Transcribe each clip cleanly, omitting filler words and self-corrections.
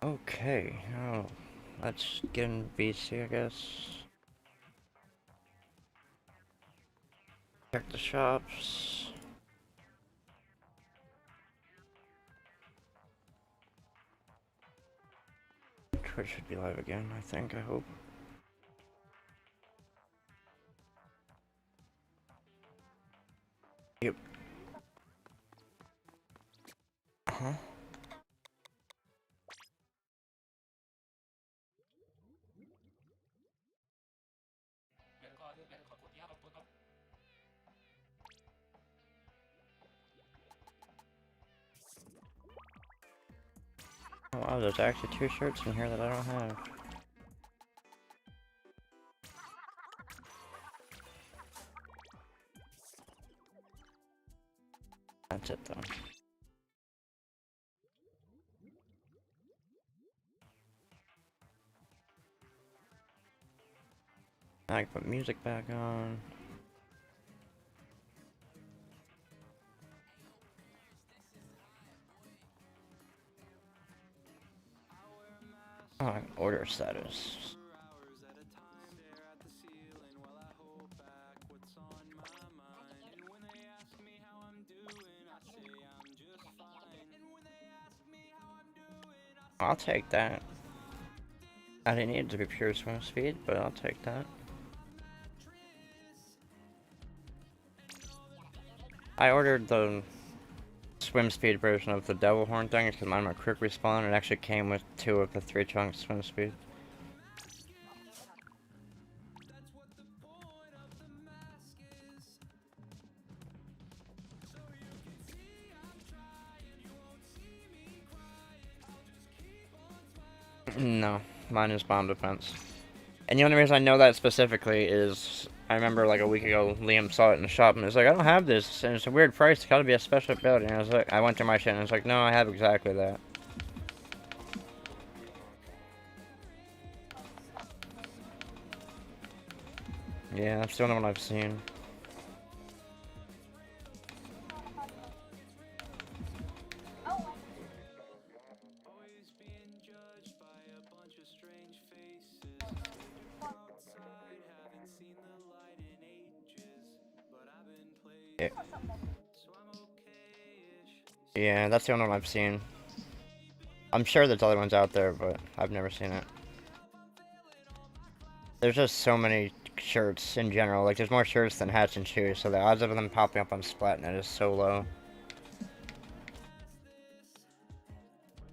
Okay, now let's get in BC, I guess. Check the shops. Twitch should be live again, I think, I hope. Yep. Uh-huh. Oh wow, there's actually 2 shirts in here that I don't have. That's it though. Now I can put music back on. Oh, order status. I'll take that. I didn't need it to be pure swim speed, but I'll take that. I ordered the swim speed version of the devil horn thing because mine were quick respawn. It actually came with 2 of the 3 chunks swim speed. No, mine is bomb defense. And the only reason I know that specifically is I remember like a week ago Liam saw it in the shop and was like, I don't have this, and it's a weird price. It's gotta be a special ability. And I was like, I went to my shit and I was like, no, I have exactly that. Yeah, that's the only one I've seen. Yeah. Yeah, that's the only one I've seen. I'm sure there's other ones out there, but I've never seen it. There's just so many shirts in general. Like, there's more shirts than hats and shoes, so the odds of them popping up on SPLATOON is so low.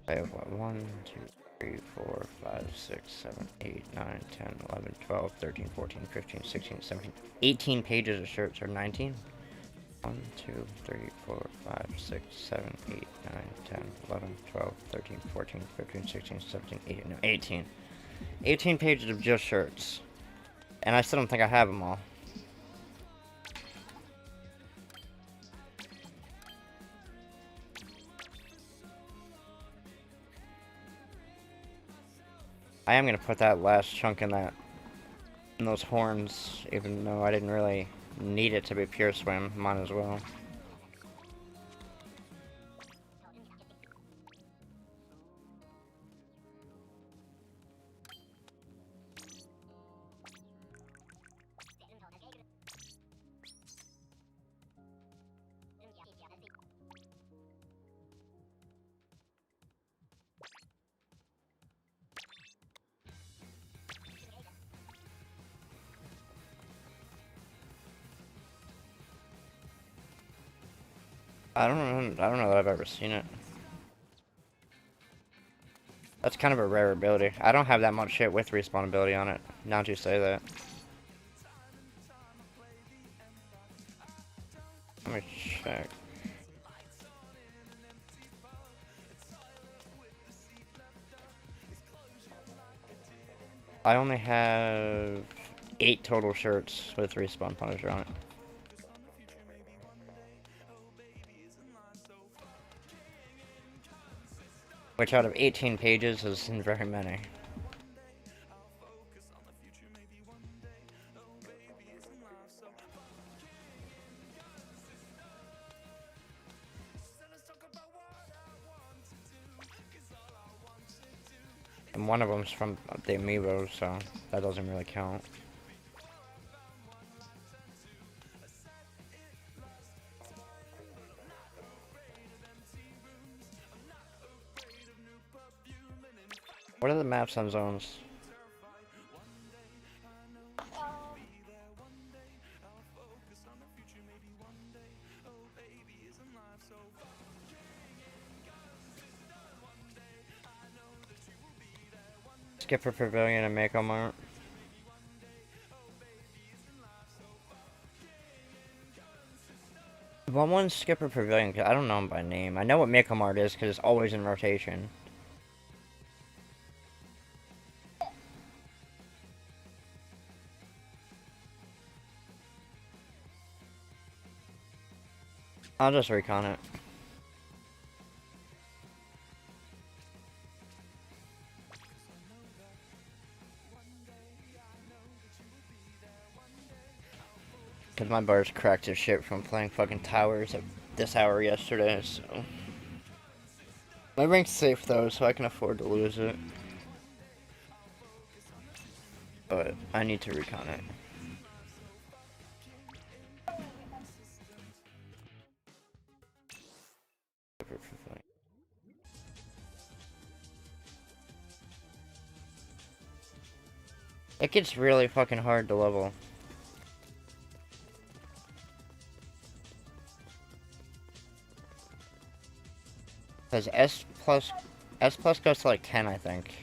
I have what, 1, 2, 3, 4, 5, 6, 7, 8, 9, 10, 11, 12, 13, 14, 15, 16, 17, 18 pages of shirts, or 19? 1, 2, 3, 4, 5, 6, 7, 8, 9, 10, 11, 12, 13, 14, 15, 16, 17, 18, no, 18. 18 pages of just shirts. And I still don't think I have them all. I am gonna put that last chunk in those horns, even though I didn't really need it to be pure swim. Might as well. I don't know that I've ever seen it. That's kind of a rare ability. I don't have that much shit with respawn ability on it, now that you say that. Let me check. I only have 8 total shirts with respawn punisher on it. Which out of 18 pages isn't very many. And one of them's from the amiibo, so that doesn't really count. What are the maps on zones? Skipper Pavilion and Mako Mart. What one's Skipper Pavilion? I don't know them by name. I know what Mako Mart is because it's always in rotation. I'll just recon it. Cause my bar's cracked as shit from playing fucking towers at this hour yesterday, so... My rank's safe though, so I can afford to lose it. But I need to recon it. It gets really fucking hard to level. Cause S plus goes to like 10, I think.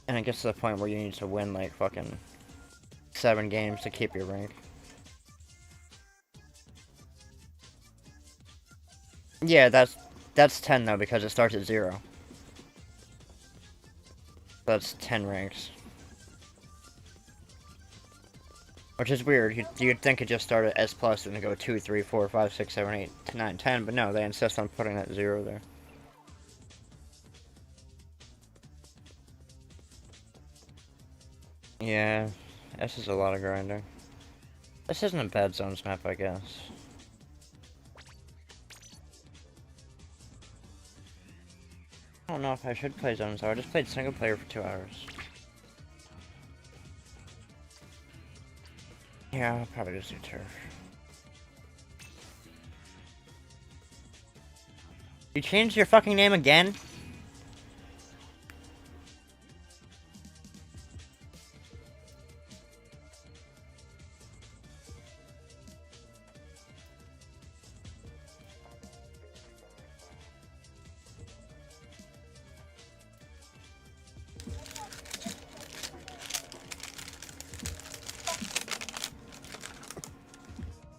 And it gets to the point where you need to win like fucking 7 games to keep your rank. Yeah, that's 10 though, because it starts at 0. That's 10 ranks. Which is weird. You'd think it just started at S plus and go 2, 3, 4, 5, 6, 7, 8, 9, 10, but no, they insist on putting that 0 there. Yeah, S is a lot of grinding. This isn't a bad zones map, I guess. I don't know if I should play zones though. I just played single player for 2 hours. Yeah, I'll probably just do turf. You changed your fucking name again?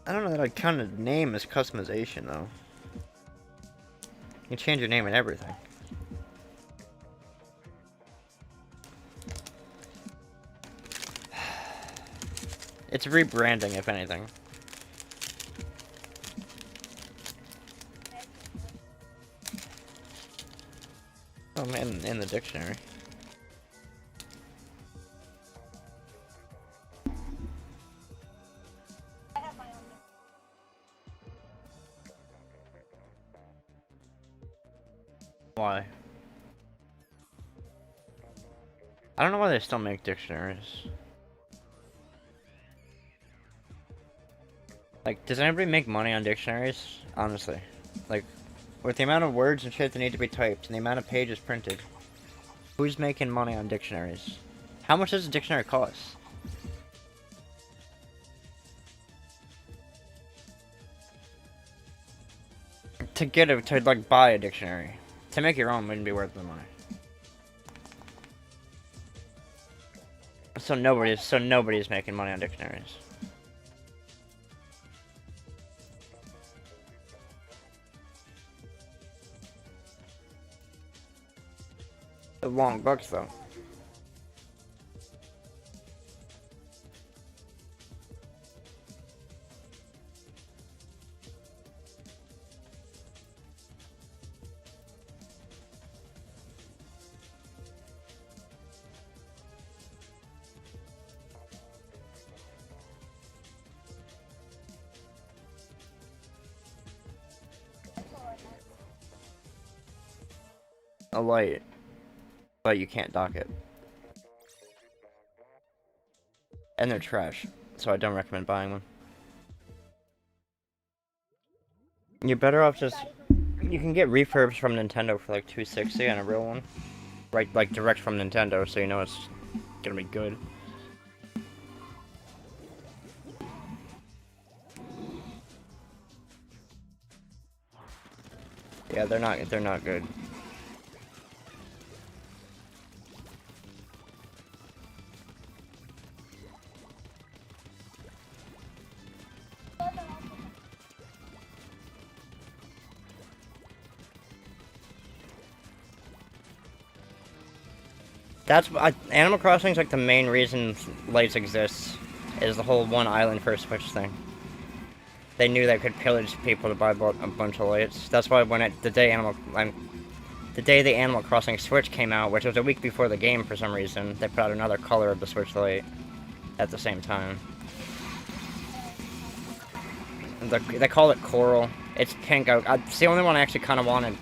I don't know that I'd count a name as customization, though. You can change your name and everything. It's rebranding, if anything. Oh man, in the dictionary. Why? I don't know why they still make dictionaries. Like, does anybody make money on dictionaries? Honestly. Like, with the amount of words and shit that need to be typed and the amount of pages printed, who's making money on dictionaries? How much does a dictionary cost? To get it, to like buy a dictionary. To make your own wouldn't be worth the money. So nobody's making money on dictionaries. They're long books though. a light, but you can't dock it. And they're trash, so I don't recommend buying them. You're better off just... You can get refurbs from Nintendo for like $260 and a real one. Right, like direct from Nintendo, so you know it's gonna be good. Yeah, they're not good. That's Animal Crossing's like the main reason lights exist, is the whole one island for a Switch thing. They knew they could pillage people to buy a bunch of lights. That's why when the day the Animal Crossing Switch came out, which was a week before the game for some reason, they put out another color of the Switch light at the same time. They call it Coral. It's pink. It's the only one I actually kind of wanted,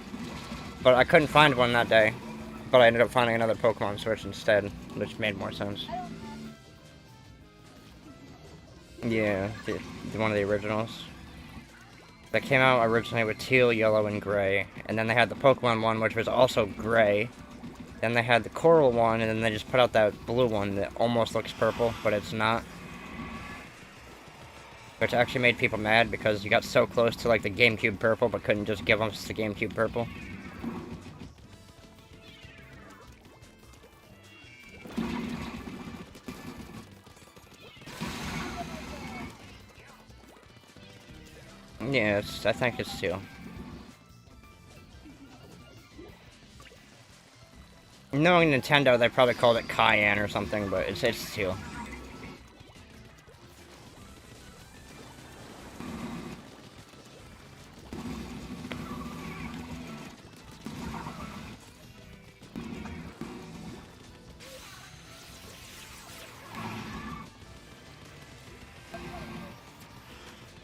but I couldn't find one that day. But I ended up finding another Pokemon Switch instead, which made more sense. Yeah, one of the originals. They came out originally with teal, yellow, and gray. And then they had the Pokemon one, which was also gray. Then they had the Coral one, and then they just put out that blue one that almost looks purple, but it's not. Which actually made people mad because you got so close to like the GameCube purple, but couldn't just give them the GameCube purple. Yeah, I think it's teal. Knowing Nintendo, they probably called it Cayenne or something, but it's teal.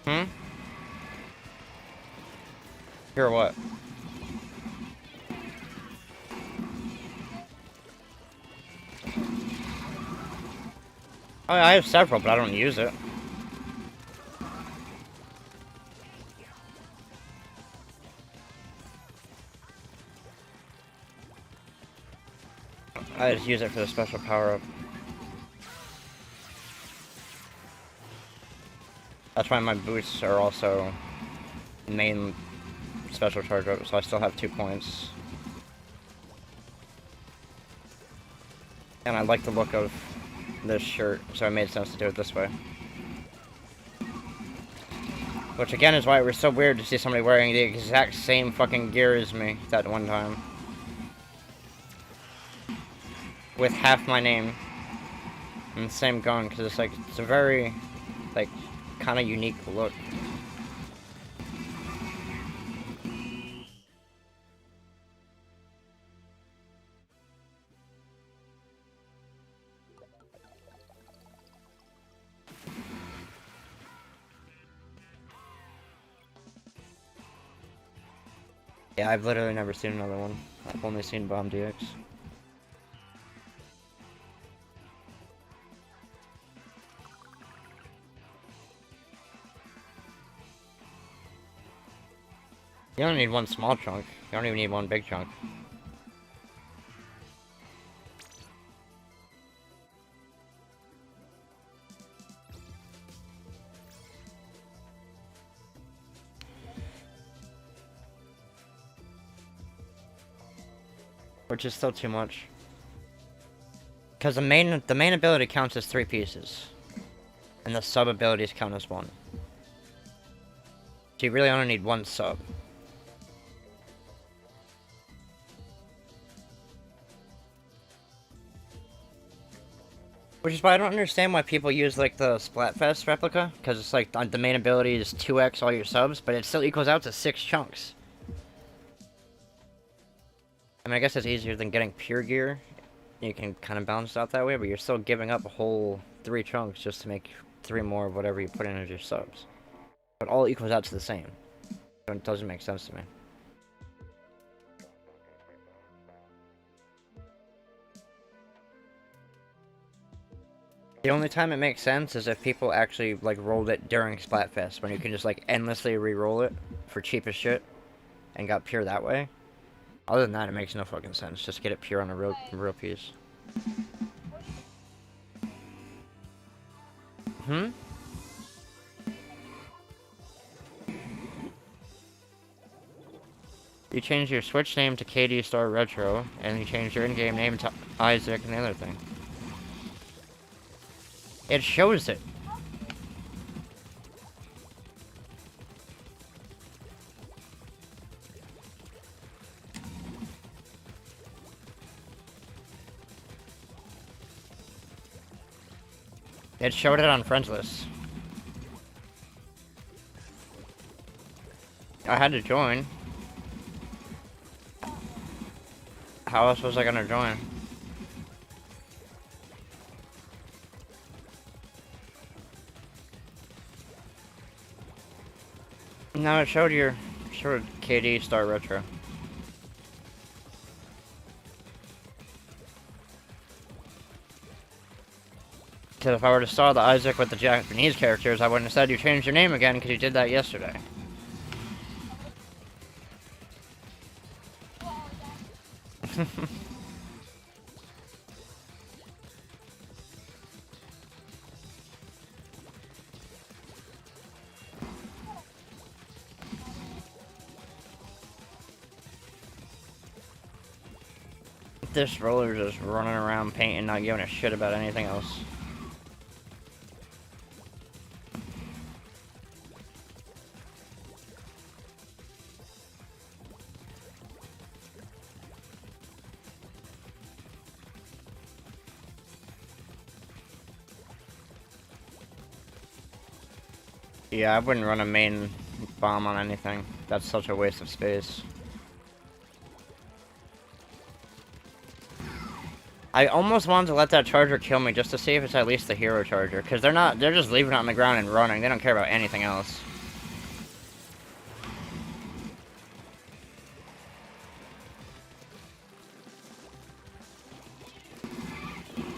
Hmm? Hear what? I have several, but I don't use it. I just use it for the special power-up. That's why my boots are also main special charge-up, so I still have 2 points. And I like the look of this shirt, so it made sense to do it this way. Which again is why it was so weird to see somebody wearing the exact same fucking gear as me that one time. With half my name. And the same gun, because it's like, it's a very, like, kind of unique look. Yeah, I've literally never seen another one. I've only seen Bomb DX. You don't need one small chunk. You don't even need one big chunk. Which is still too much. Because the main ability counts as 3 pieces. And the sub abilities count as 1. So you really only need 1 sub. Which is why I don't understand why people use like the Splatfest replica, because it's like the main ability is 2x all your subs, but it still equals out to 6 chunks. I mean, I guess it's easier than getting pure gear. You can kind of balance it out that way, but you're still giving up a whole 3 chunks just to make 3 more of whatever you put in as your subs. But all equals out to the same. So it doesn't make sense to me. The only time it makes sense is if people actually, like, rolled it during Splatfest, when you can just, like, endlessly re-roll it for cheap as shit, and got pure that way. Other than that, it makes no fucking sense. Just get it pure on a real piece. Hmm? You changed your Switch name to KD Star Retro, and you changed your in-game name to Isaac and the other thing. It shows it. It showed it on friends list. I had to join. How else was I gonna join? No, it showed KD Star Retro. Because if I were to start the Isaac with the Japanese characters, I wouldn't have said you changed your name again, because you did that yesterday. This roller's just running around painting, not giving a shit about anything else. Yeah, I wouldn't run a main bomb on anything. That's such a waste of space. I almost wanted to let that charger kill me just to see if it's at least the hero charger. Because they're just leaving it on the ground and running. They don't care about anything else.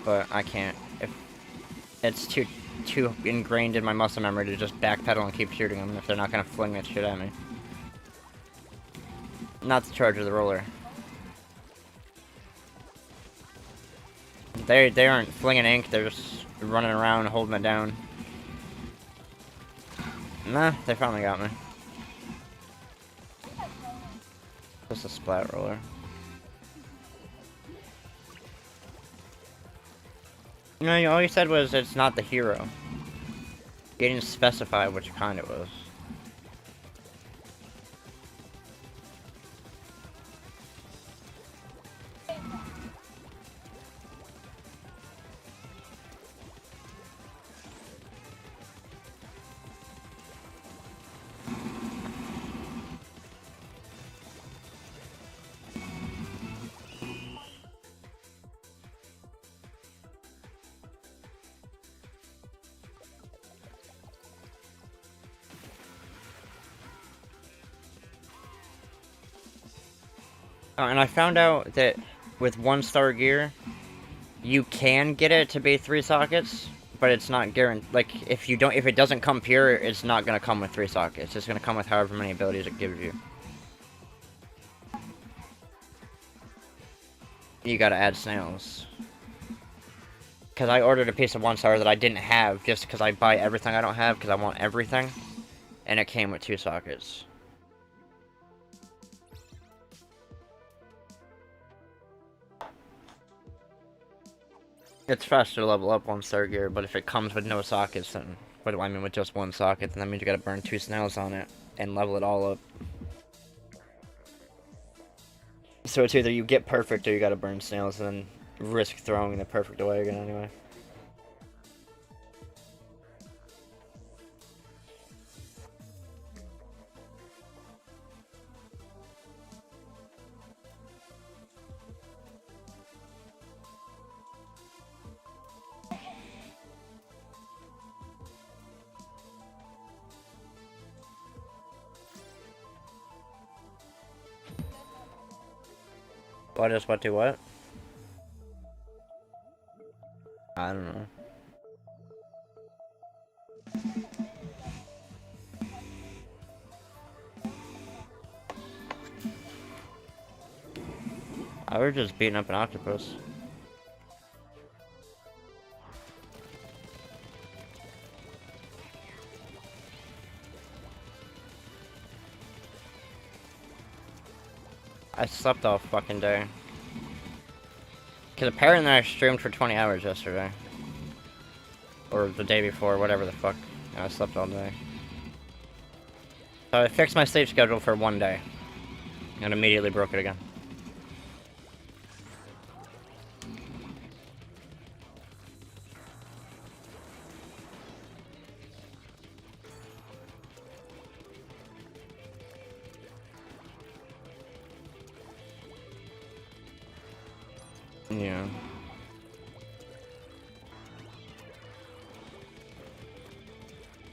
But I can't. It's too ingrained in my muscle memory to just backpedal and keep shooting them if they're not gonna fling that shit at me. Not the charger, the roller. They aren't flinging ink, they're just running around holding it down. Nah, they finally got me. Just a splat roller. No, all you said was it's not the hero. You didn't specify which kind it was. Oh, and I found out that with 1-star gear, you can get it to be 3 sockets, but it's not guaranteed. Like, if it doesn't come pure, it's not gonna come with 3 sockets. It's gonna come with however many abilities it gives you. You gotta add snails. Because I ordered a piece of 1-star that I didn't have, just because I buy everything I don't have, because I want everything. And it came with 2 sockets. It's faster to level up 1-star gear, but if it comes with no sockets, then... What do I mean with just 1 socket? Then that means you gotta burn 2 snails on it, and level it all up. So it's either you get perfect, or you gotta burn snails, and then risk throwing the perfect away again anyway. What do what? I don't know. I was just beating up an octopus. I slept all fucking day. Because apparently I streamed for 20 hours yesterday. Or the day before, whatever the fuck. I slept all day. So I fixed my sleep schedule for one day. And immediately broke it again. Yeah.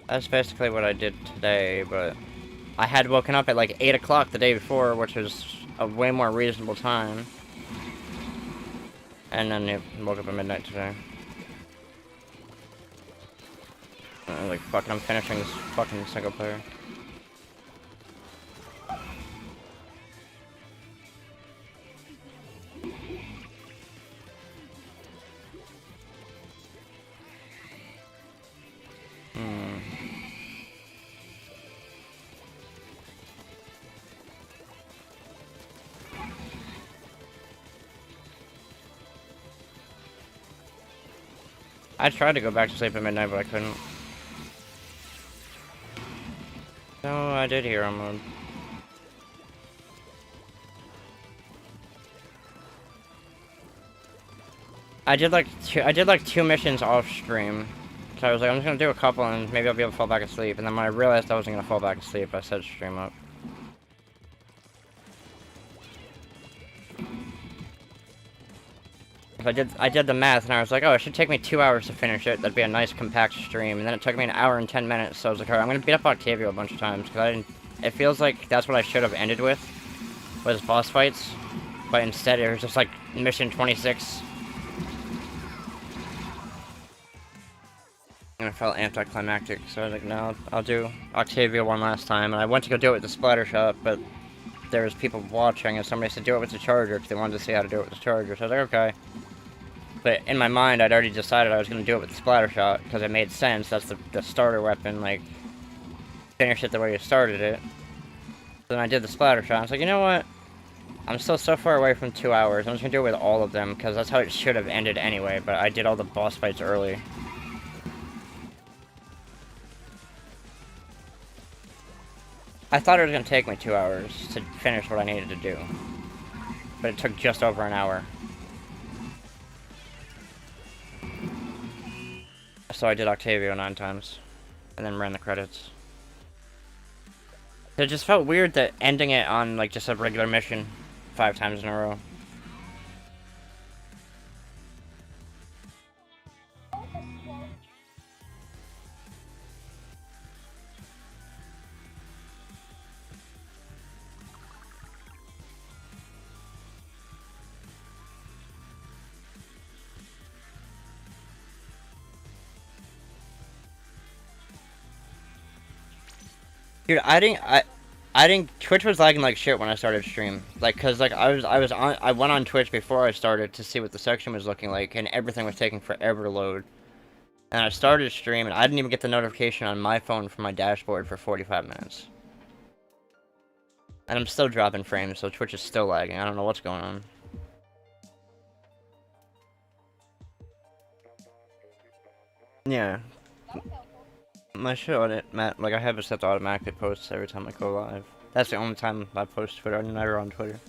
That's basically what I did today, but I had woken up at like 8 o'clock the day before, which was a way more reasonable time. And then woke up at midnight today. Like, fucking, I'm finishing this fucking single player. I tried to go back to sleep at midnight, but I couldn't. No, I did hero mode. I did like two missions off stream. So I was like, I'm just gonna do a couple and maybe I'll be able to fall back asleep. And then when I realized I wasn't gonna fall back asleep, I set stream up. I did the math and I was like, oh, it should take me 2 hours to finish it. That'd be a nice compact stream. And then it took me an hour and 10 minutes. So I was like, alright, I'm gonna beat up Octavio a bunch of times because I didn't. It feels like that's what I should have ended with, was boss fights. But instead, it was just like mission 26. And I felt anticlimactic, so I was like, no, I'll do Octavia one last time. And I went to go do it with the splatter shot, but there was people watching, and somebody said do it with the charger, because they wanted to see how to do it with the charger. So I was like, okay. But in my mind, I'd already decided I was going to do it with the splatter shot, because it made sense. That's the starter weapon, like, finish it the way you started it. Then I did the splatter shot. I was like, you know what? I'm still so far away from 2 hours. I'm just going to do it with all of them, because that's how it should have ended anyway, but I did all the boss fights early. I thought it was going to take me 2 hours to finish what I needed to do. But it took just over an hour. So I did Octavio 9 times. And then ran the credits. It just felt weird that ending it on like just a regular mission 5 times in a row. Dude, I didn't. Twitch was lagging like shit when I started stream. Like, cause like I went on Twitch before I started to see what the section was looking like, and everything was taking forever to load. And I started stream, and I didn't even get the notification on my phone from my dashboard for 45 minutes. And I'm still dropping frames, so Twitch is still lagging. I don't know what's going on. Yeah. My shit on it, Matt, like I have it set to automatically post every time I go live. That's the only time I post Twitter. I'm never on Twitter.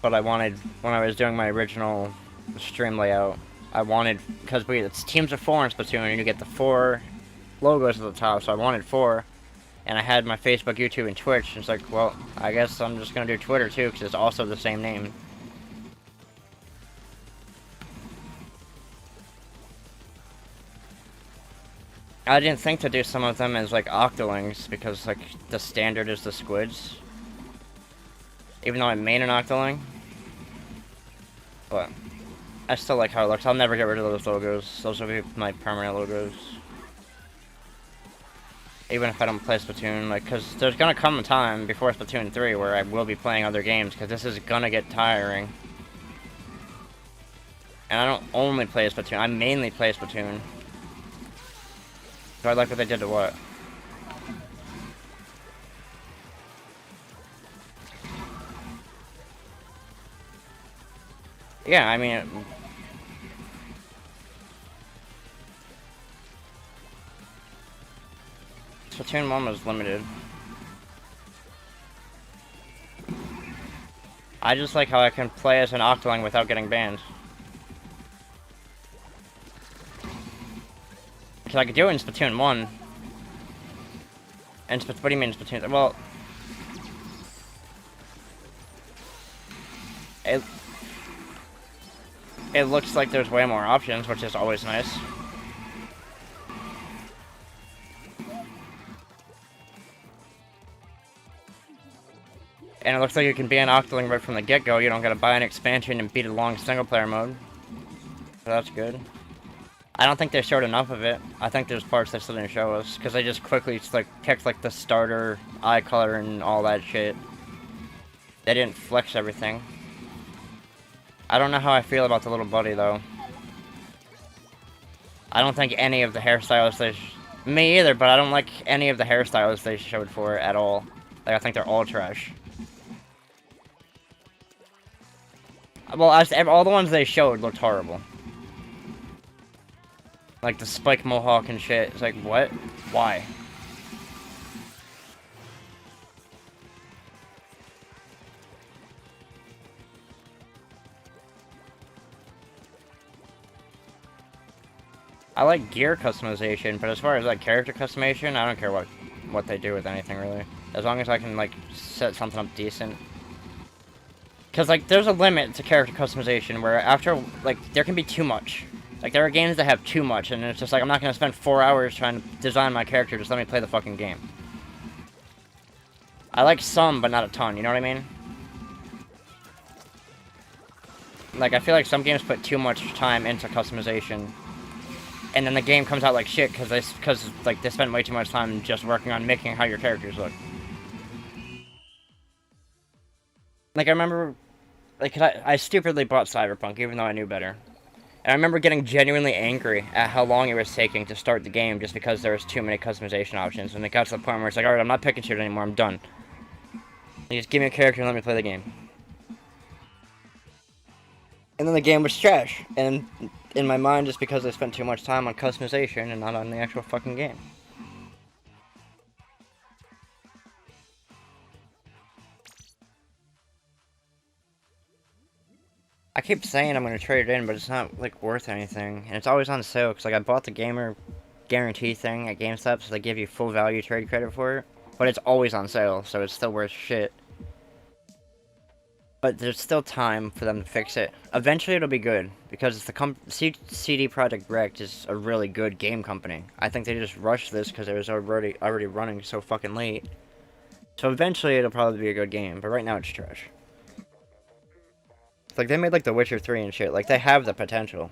But I wanted, when I was doing my original stream layout, I wanted, because it's teams of 4 in Splatoon, and you get the 4 logos at the top, so I wanted 4. And I had my Facebook, YouTube, and Twitch, and it's like, well, I guess I'm just gonna do Twitter too, because it's also the same name. I didn't think to do some of them as, like, octolings, because, like, the standard is the squids. Even though I made an octoling. But I still like how it looks. I'll never get rid of those logos. Those will be my permanent logos. Even if I don't play Splatoon, like, because there's gonna come a time before Splatoon 3 where I will be playing other games, because this is gonna get tiring. And I don't only play Splatoon, I mainly play Splatoon. So I like what they did to what? Yeah, I mean... Splatoon 1 was limited. I just like how I can play as an Octoling without getting banned. Because I could do it in Splatoon 1. And what do you mean Splatoon? Well... It looks like there's way more options, which is always nice. And it looks like you can be an Octoling right from the get-go. You don't gotta buy an expansion and beat a long single-player mode. So that's good. I don't think they showed enough of it. I think there's parts they still didn't show us, because they just quickly like picked like the starter eye color and all that shit. They didn't flex everything. I don't know how I feel about the little buddy though. I don't think any of the hairstyles they me either, but I don't like any of the hairstyles they showed for it at all. Like I think they're all trash. Well, all the ones they showed looked horrible. Like the spike mohawk and shit. It's like, what? Why? I like gear customization, but as far as like character customization, I don't care what they do with anything really. As long as I can like set something up decent. Because like there's a limit to character customization where after like there can be too much. Like there are games that have too much, and it's just like I'm not gonna spend 4 hours trying to design my character. Just let me play the fucking game. I like some, but not a ton. You know what I mean? Like I feel like some games put too much time into customization. And then the game comes out like shit because like they spent way too much time just working on making how your characters look. Like I remember, like I stupidly bought Cyberpunk even though I knew better. And I remember getting genuinely angry at how long it was taking to start the game just because there was too many customization options. And it got to the point where it's like, alright, I'm not picking shit anymore, I'm done. You just give me a character and let me play the game. And then the game was trash. And in my mind, just because I spent too much time on customization and not on the actual fucking game. I keep saying I'm gonna trade it in, but it's not like worth anything. And it's always on sale, because like I bought the gamer guarantee thing at GameStop, so they give you full value trade credit for it. But it's always on sale, so it's still worth shit. But there's still time for them to fix it. Eventually it'll be good, because the CD Projekt Red is a really good game company. I think they just rushed this because it was already running so fucking late. So eventually it'll probably be a good game, but right now it's trash. Like they made like The Witcher 3 and shit, like they have the potential.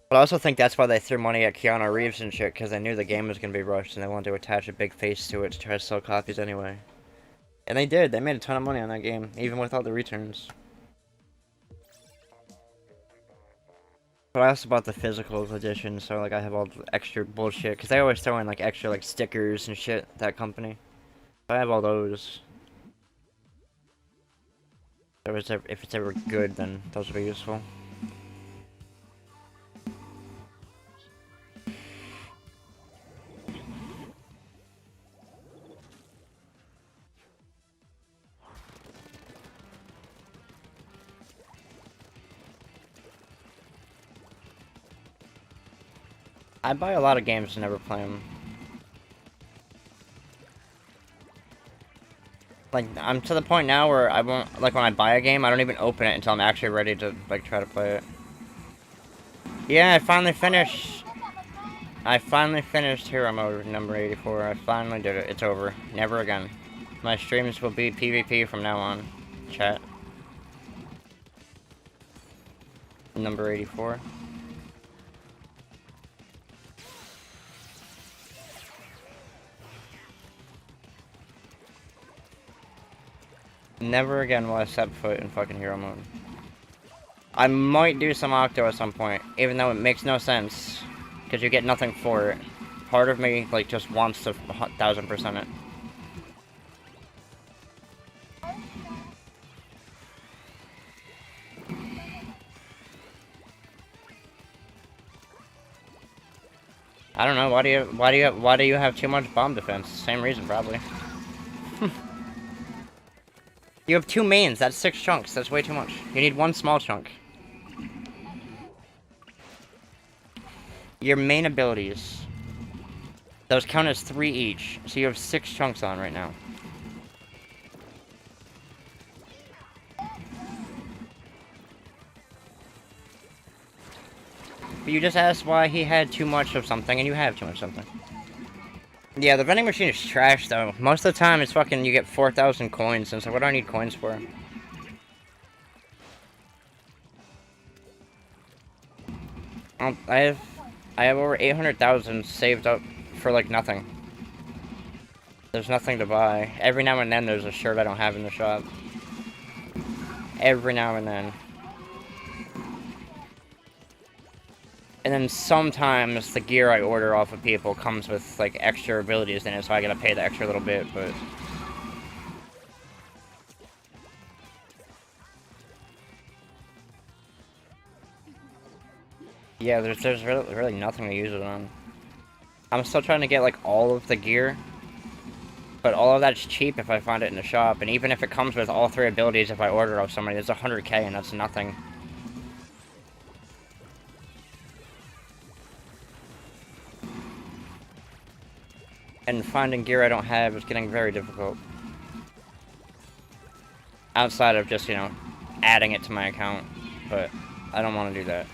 But I also think that's why they threw money at Keanu Reeves and shit, because they knew the game was going to be rushed and they wanted to attach a big face to it to try to sell copies anyway. And they did. They made a ton of money on that game, even without the returns. But I also bought the physical edition, so like I have all the extra bullshit. Because they always throw in like extra like stickers and shit, that company. So I have all those. If it's ever good, then those will be useful. I buy a lot of games and never play them. Like, I'm to the point now where I won't, like, when I buy a game, I don't even open it until I'm actually ready to, like, try to play it. Yeah, I finally finished Hero Mode number 84. I finally did it. It's over. Never again. My streams will be PvP from now on. Chat. Number 84. Never again will I step foot in fucking Hero Mode. I might do some Octo at some point, even though it makes no sense, because you get nothing for it. Part of me, like, just wants to 1000% it. I don't know, why do you have too much bomb defense? Same reason, probably. You have 2 mains, that's 6 chunks, that's way too much. You need 1 small chunk. Your main abilities, those count as 3 each, so you have 6 chunks on right now. But you just asked why he had too much of something, and you have too much of something. Yeah, the vending machine is trash, though. Most of the time, it's fucking, you get 4,000 coins, and so what do I need coins for? I have over 800,000 saved up for, like, nothing. There's nothing to buy. Every now and then, there's a shirt I don't have in the shop. Every now and then. And then sometimes the gear I order off of people comes with, like, extra abilities in it, so I gotta pay the extra little bit, but... Yeah, there's really nothing to use it on. I'm still trying to get, like, all of the gear. But all of that's cheap if I find it in the shop, and even if it comes with all 3 abilities if I order off somebody, it's 100k, and that's nothing. And finding gear I don't have is getting very difficult. Outside of just, you know, adding it to my account. But I don't want to do that.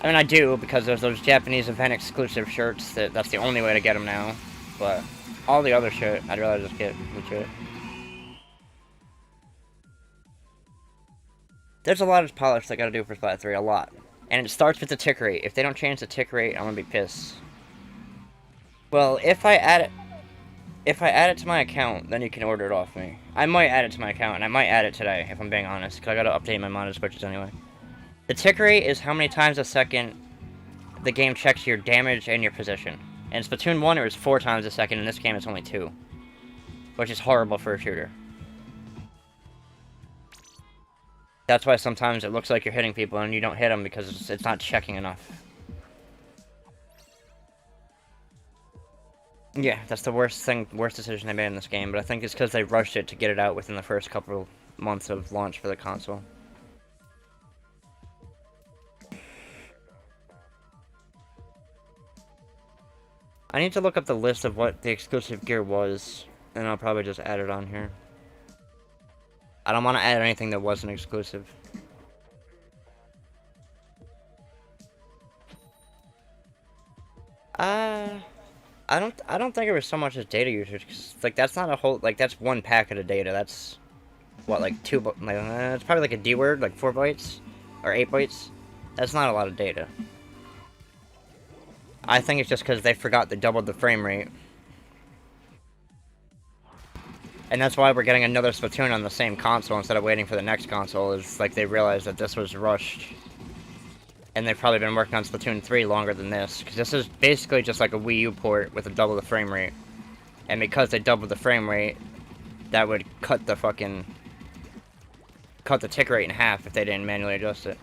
I mean, I do, because there's those Japanese event exclusive shirts that's the only way to get them now. But all the other shit, I'd rather just get legit. There's a lot of polish I gotta do for Splat 3, a lot. And it starts with the tick rate. If they don't change the tick rate, I'm gonna be pissed. Well, if I add it to my account, then you can order it off me. I might add it to my account, and I might add it today, if I'm being honest, because I gotta update my monitor switches anyway. The tick rate is how many times a second the game checks your damage and your position. In Splatoon 1, it was 4 times a second, in this game it's only 2. Which is horrible for a shooter. That's why sometimes it looks like you're hitting people and you don't hit them because it's not checking enough. Yeah, that's the worst decision they made in this game, but I think it's because they rushed it to get it out within the first couple months of launch for the console. I need to look up the list of what the exclusive gear was, and I'll probably just add it on here. I don't want to add anything that wasn't exclusive. I don't think it was so much as data usage, cause, like, that's not a whole, like, that's 1 packet of data, that's, what, like, 2, like, it's probably like a D word, like 4 bytes, or 8 bytes, that's not a lot of data. I think it's just because they forgot they doubled the frame rate. And that's why we're getting another Splatoon on the same console instead of waiting for the next console, is, like, they realized that this was rushed. And they've probably been working on Splatoon 3 longer than this, because this is basically just like a Wii U port with a double the frame rate. And because they doubled the frame rate, that would cut the tick rate in half if they didn't manually adjust it.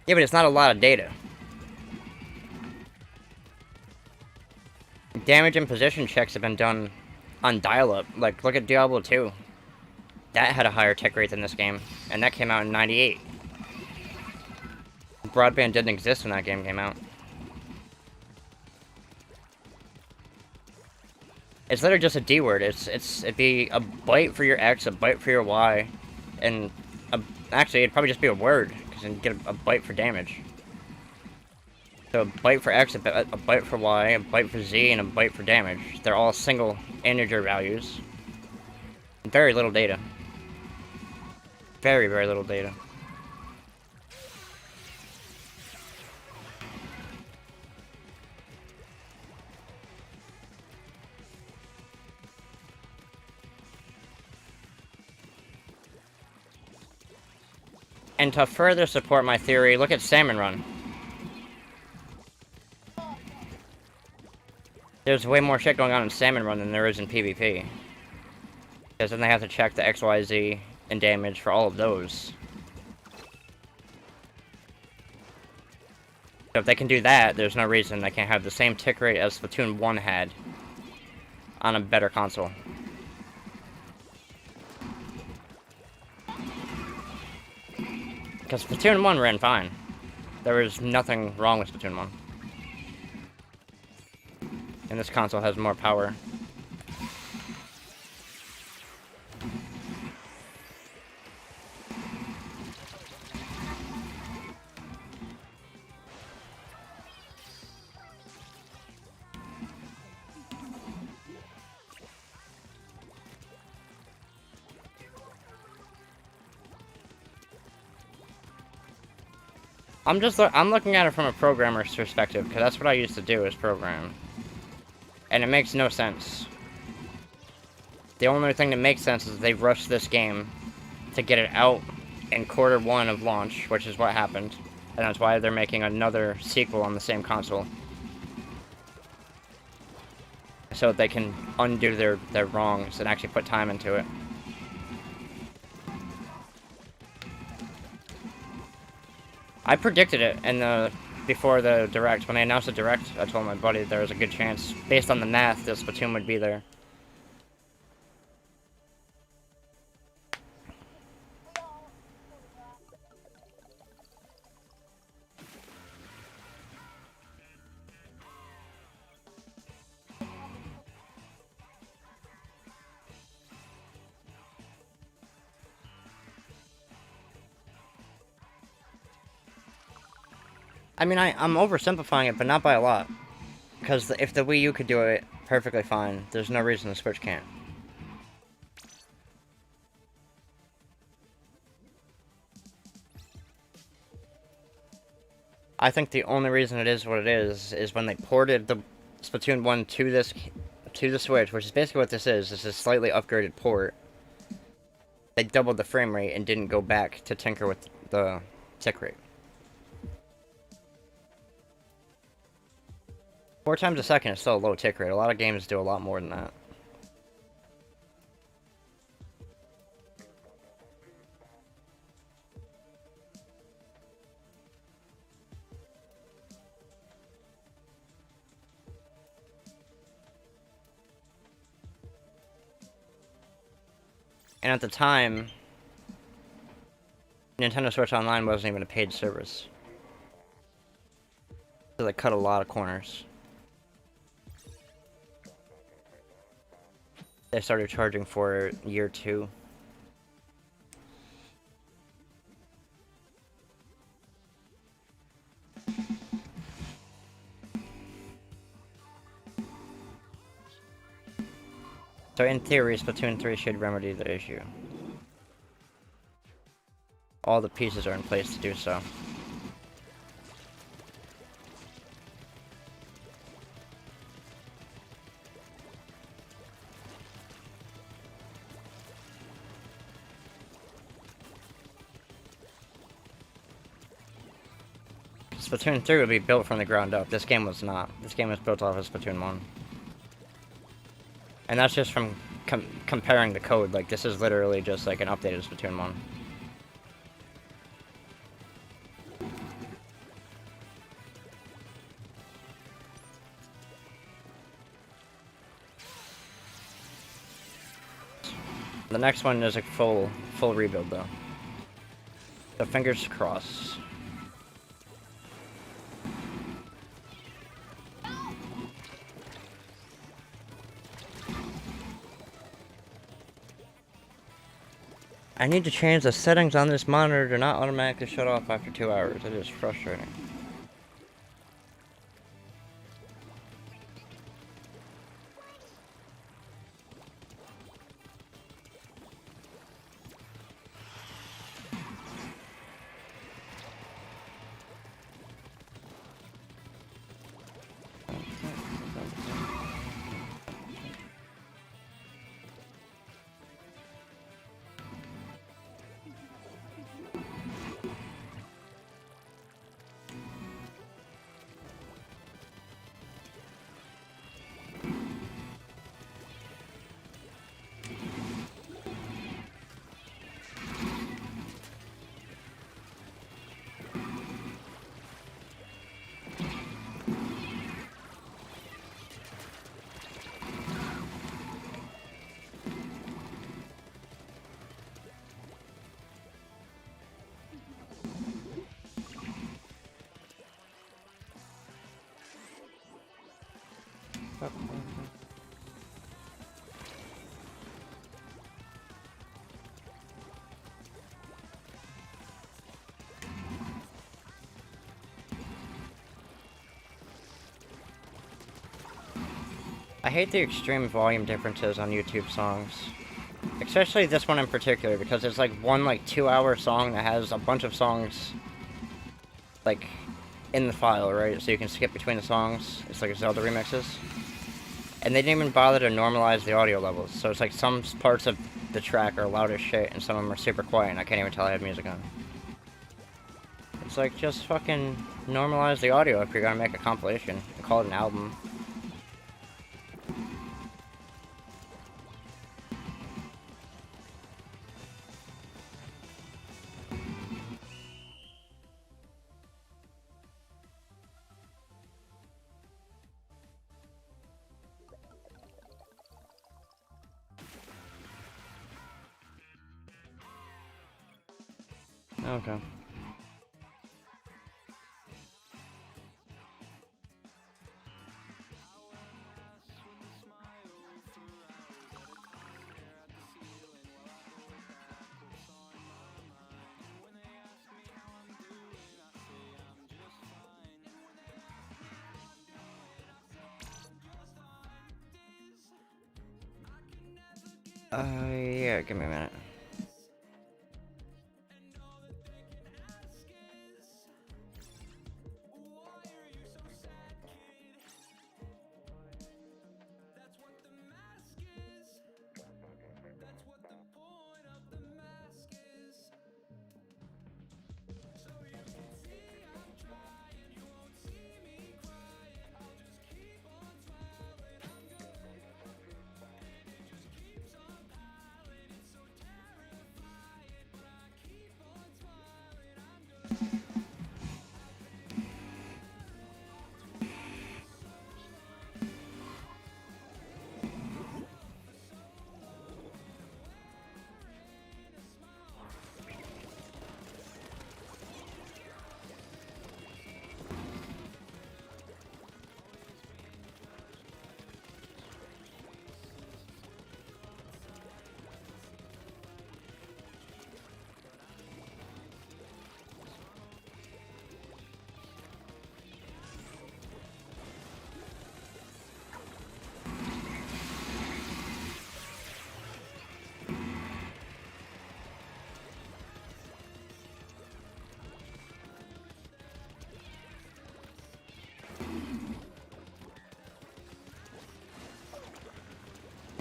Yeah, but it's not a lot of data. Damage and position checks have been done on dial-up. Like, look at Diablo 2. That had a higher tick rate than this game, and that came out in '98. Broadband didn't exist when that game came out. It's literally just a D word. It'd be a byte for your X, a byte for your Y, and actually it'd probably just be a word, because you'd get a byte for damage. So a byte for X, a byte for Y, a byte for Z, and a byte for damage. They're all single integer values. Very little data. Very, very little data. And to further support my theory, look at Salmon Run. There's way more shit going on in Salmon Run than there is in PvP. Because then they have to check the XYZ and damage for all of those. So if they can do that, there's no reason they can't have the same tick rate as Splatoon 1 had on a better console. Because Splatoon 1 ran fine. There was nothing wrong with Splatoon 1. And this console has more power. I'm looking at it from a programmer's perspective, because that's what I used to do, is program. And it makes no sense. The only thing that makes sense is they rushed this game to get it out in Q1 of launch, which is what happened. And that's why they're making another sequel on the same console. So they can undo their wrongs and actually put time into it. I predicted it before the Direct. When they announced the Direct, I told my buddy there was a good chance, based on the math, that Splatoon would be there. I mean, I'm oversimplifying it, but not by a lot. Because if the Wii U could do it perfectly fine, there's no reason the Switch can't. I think the only reason it is what it is when they ported the Splatoon 1 to the Switch, which is basically what this is. This is a slightly upgraded port. They doubled the frame rate and didn't go back to tinker with the tick rate. 4 times a second is still a low tick rate. A lot of games do a lot more than that. And at the time, Nintendo Switch Online wasn't even a paid service. So they cut a lot of corners. They started charging for year 2. So in theory, Splatoon 3 should remedy the issue. All the pieces are in place to do so. Splatoon 3 would be built from the ground up. This game was not. This game was built off of Splatoon 1. And that's just from comparing the code. Like, this is literally just like an updated Splatoon 1. The next one is a full rebuild, though. So fingers crossed. I need to change the settings on this monitor to not automatically shut off after 2 hours. It is frustrating. I hate the extreme volume differences on YouTube songs. Especially this one in particular, because it's like one 2-hour song that has a bunch of songs like in the file, right? So you can skip between the songs. It's like Zelda remixes. And they didn't even bother to normalize the audio levels. So it's like some parts of the track are loud as shit and some of them are super quiet and I can't even tell I have music on. It's like, just fucking normalize the audio if you're gonna make a compilation and call it an album. Okay. Yeah, give me a minute.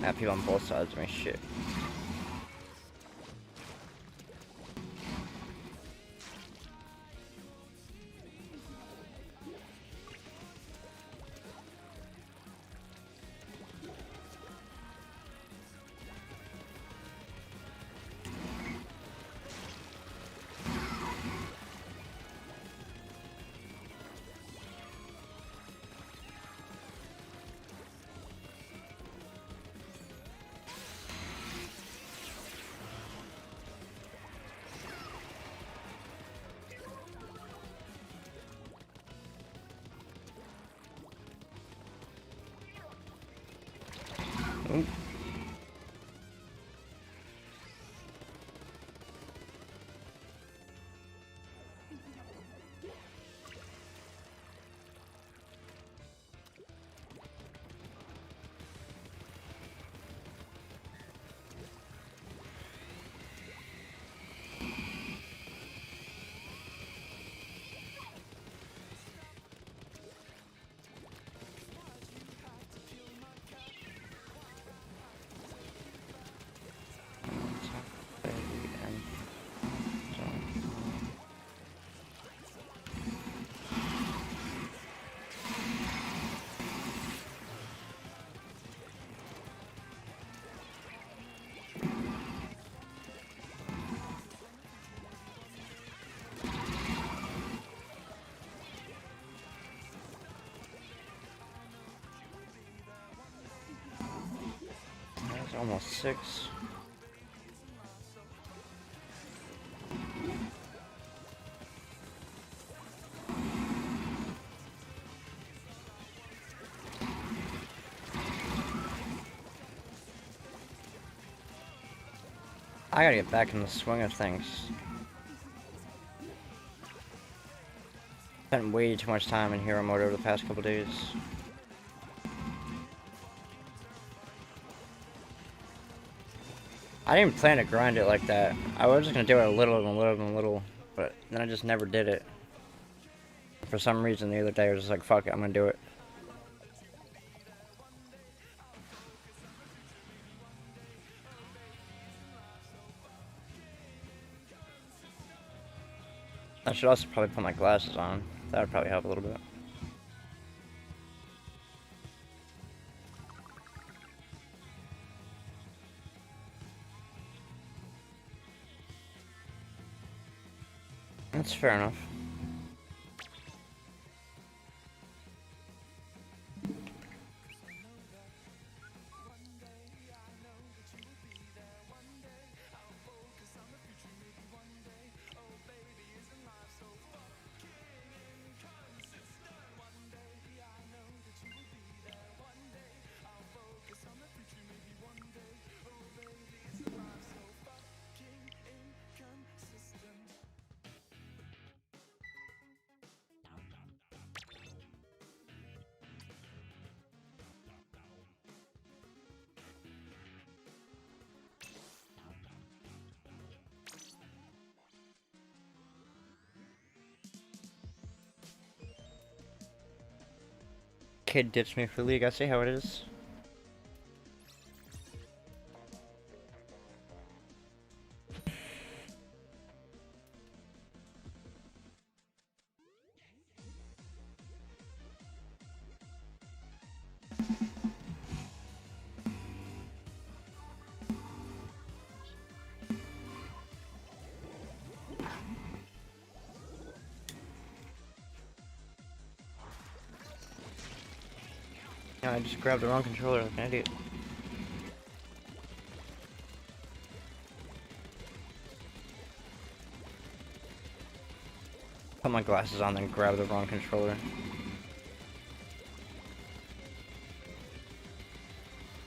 I have people on both sides of my shit. Ooh. That's almost 6. I gotta get back in the swing of things. Spent way too much time in hero mode over the past couple days. I didn't plan to grind it like that. I was just gonna do it a little and a little and a little, but then I just never did it. For some reason the other day I was just like, fuck it, I'm gonna do it. I should also probably put my glasses on. That would probably help a little bit. That's fair enough. Kid ditched me for league, I see how it is. Yeah, I just grabbed the wrong controller like an idiot. Put my glasses on, then grab the wrong controller.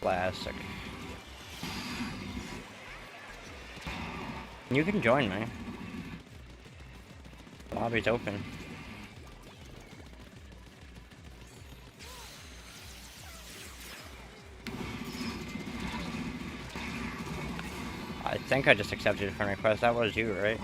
Classic. You can join me. The lobby's open. I think I just accepted a friend request. That was you, right?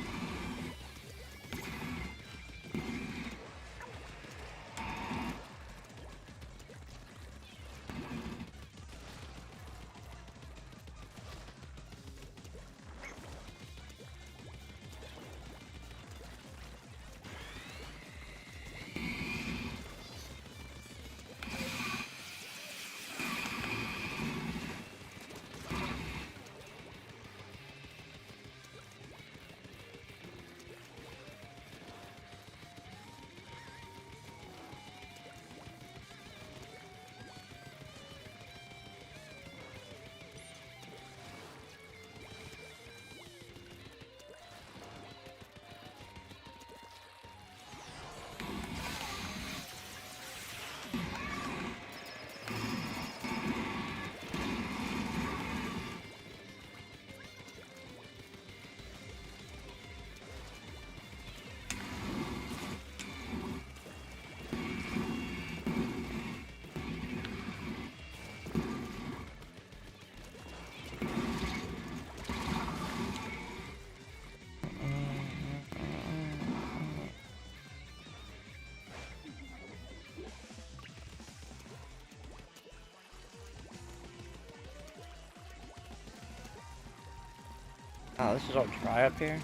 Oh, this is all dry up here?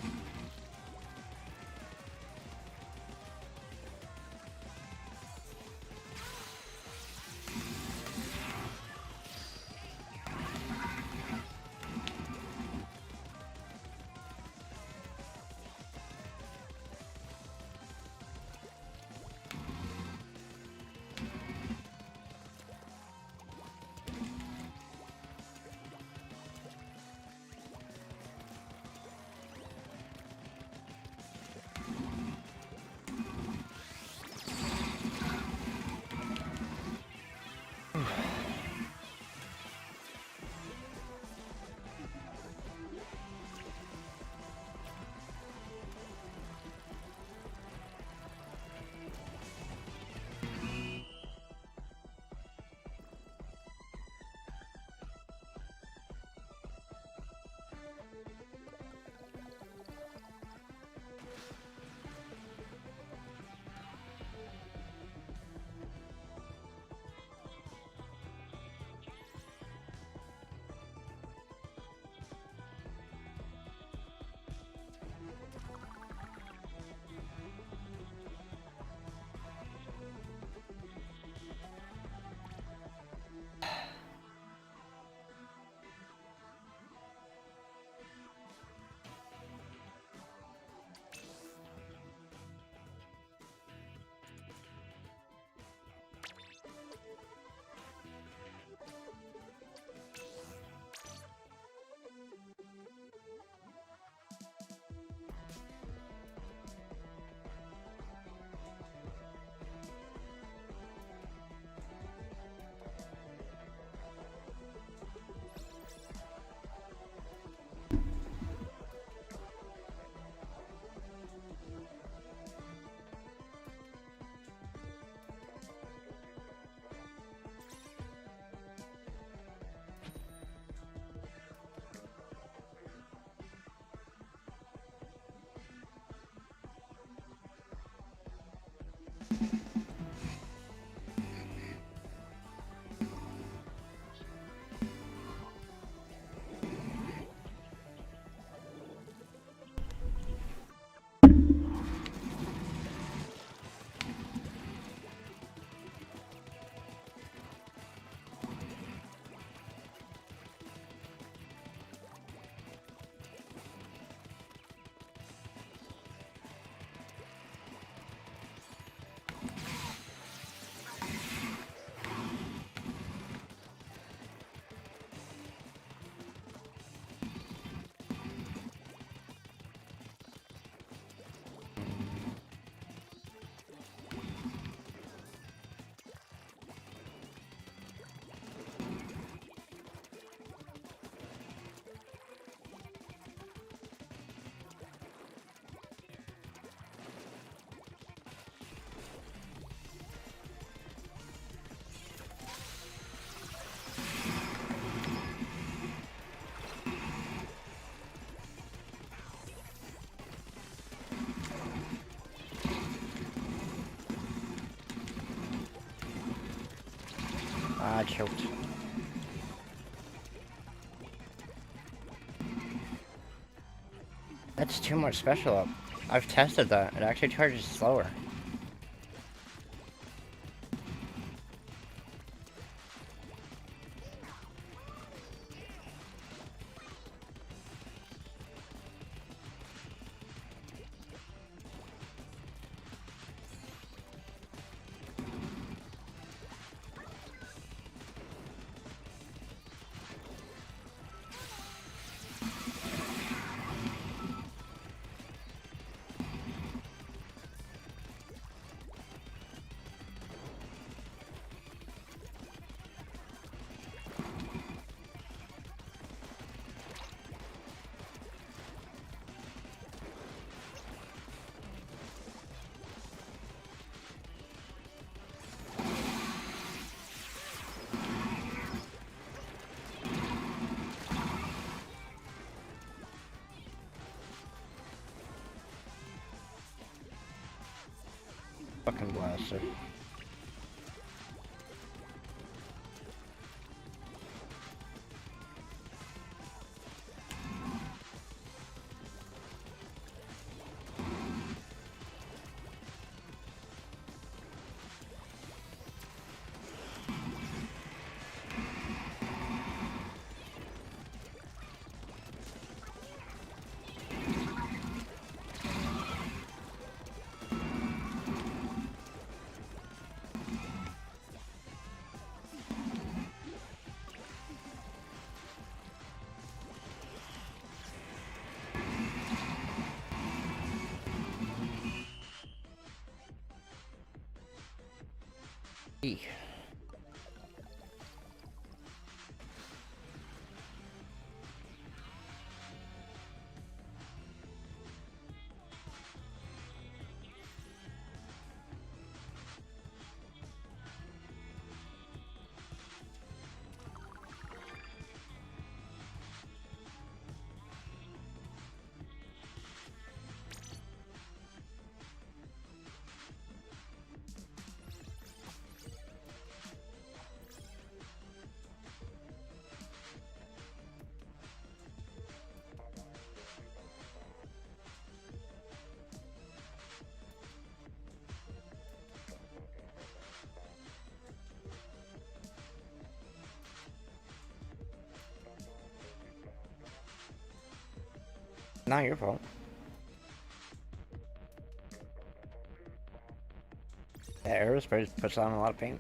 Ah, I choked. That's too much special up. I've tested that. It actually charges slower. Fucking blaster. E. Not your fault. That aerospray puts on a lot of paint.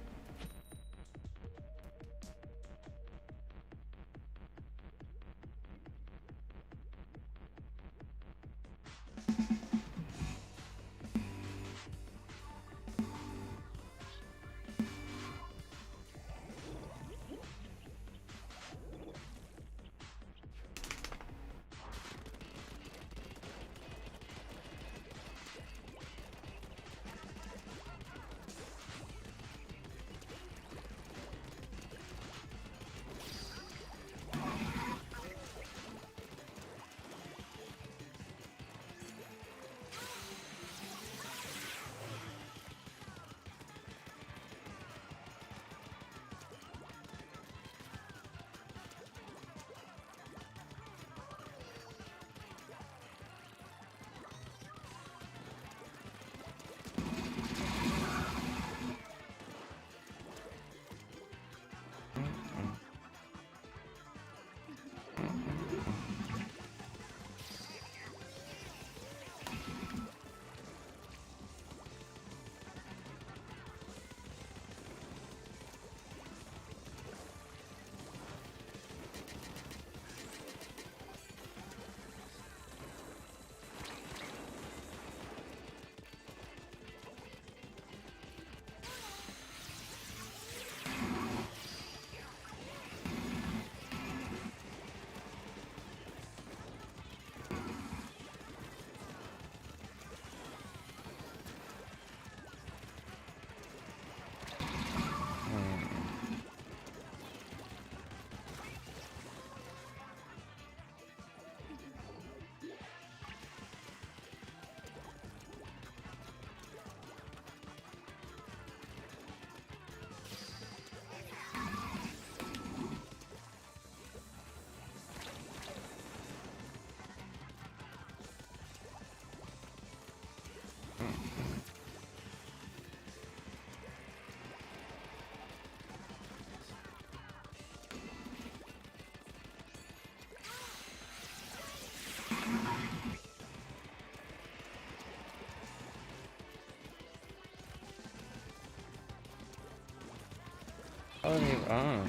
wasn't even. Oh.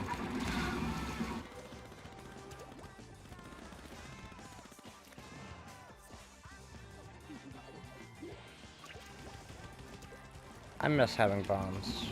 I miss having bombs.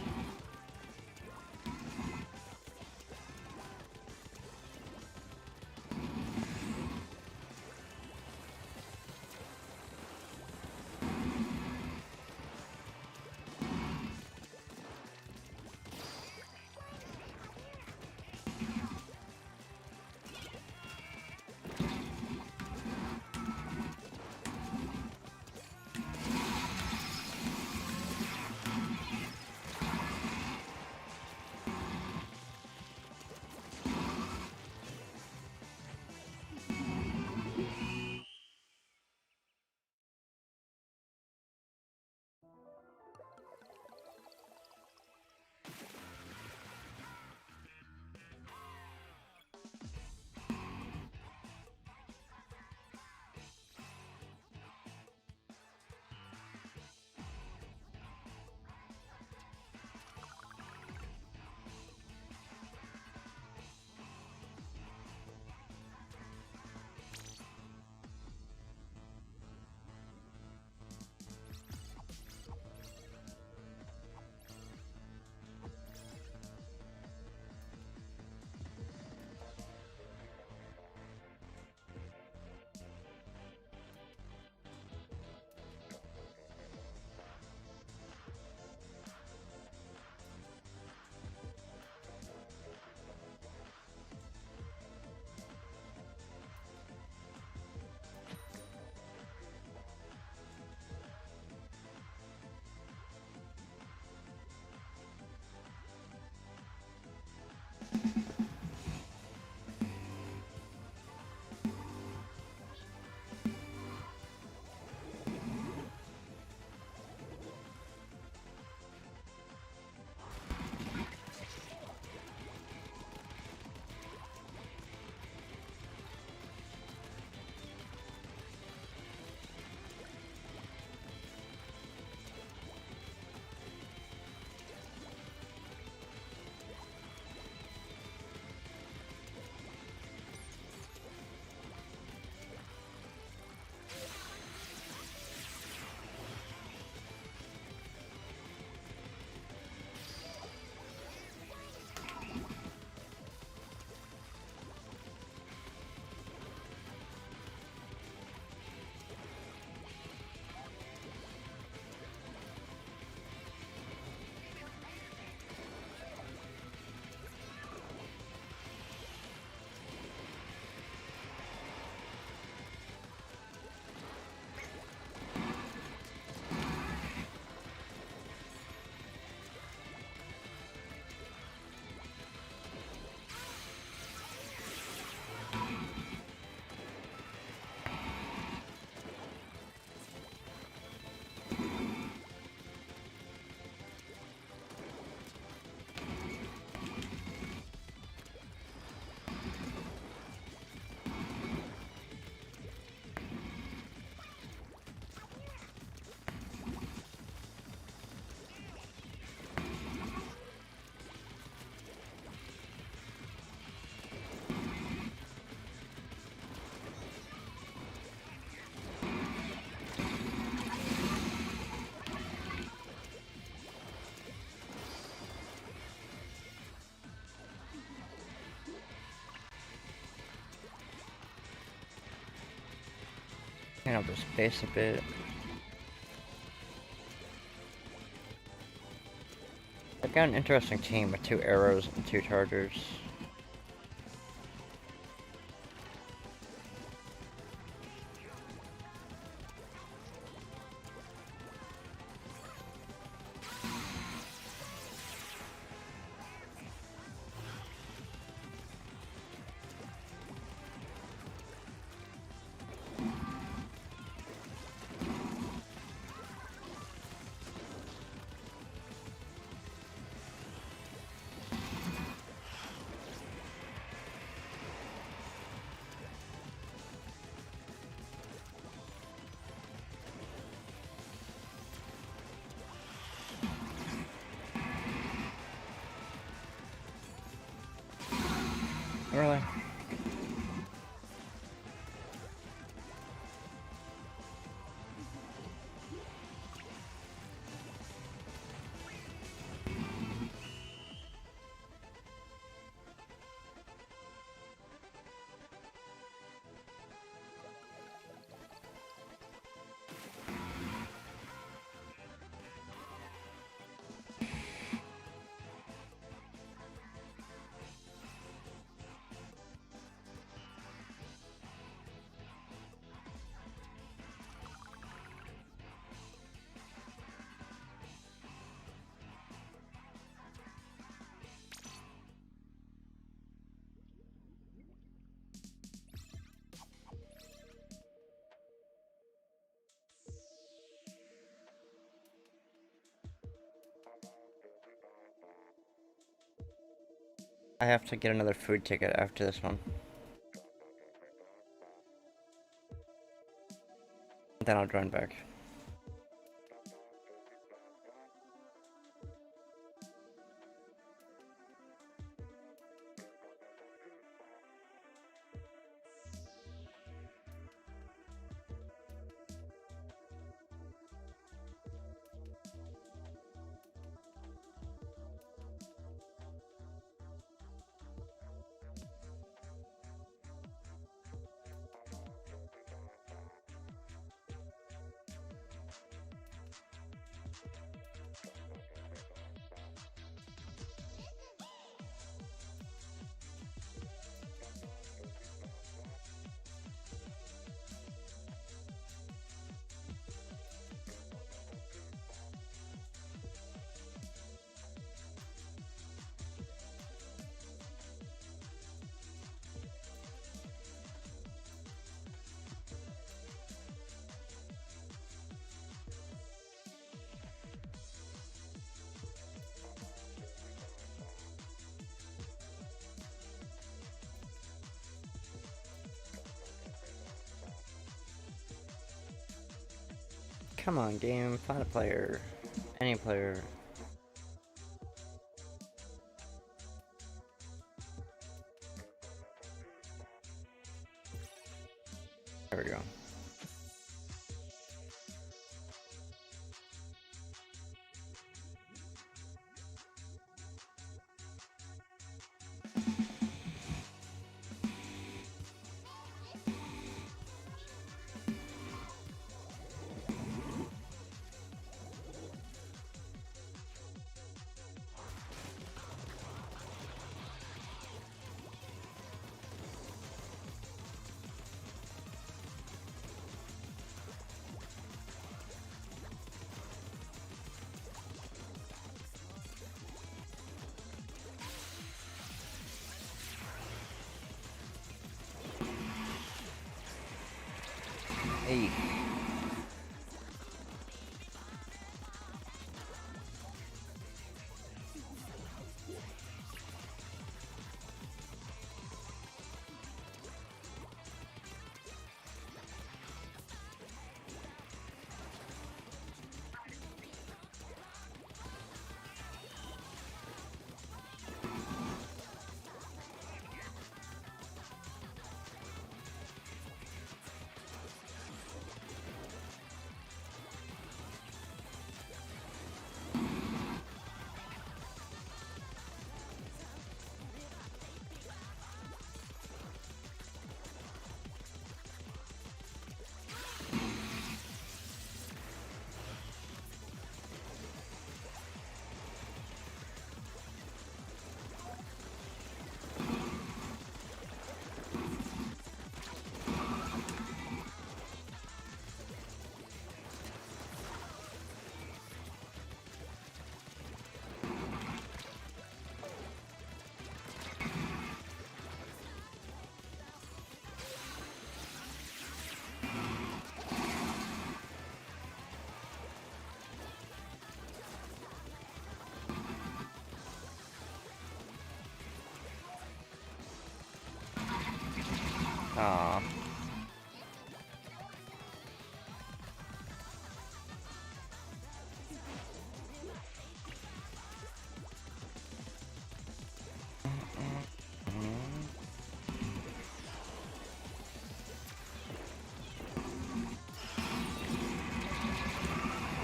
Clean up the space a bit. I've got an interesting team with 2 arrows and 2 chargers. really. I have to get another food ticket after this one. Then I'll join back. Come on, game. Find a player. Any player. There we go. Hey. Aww.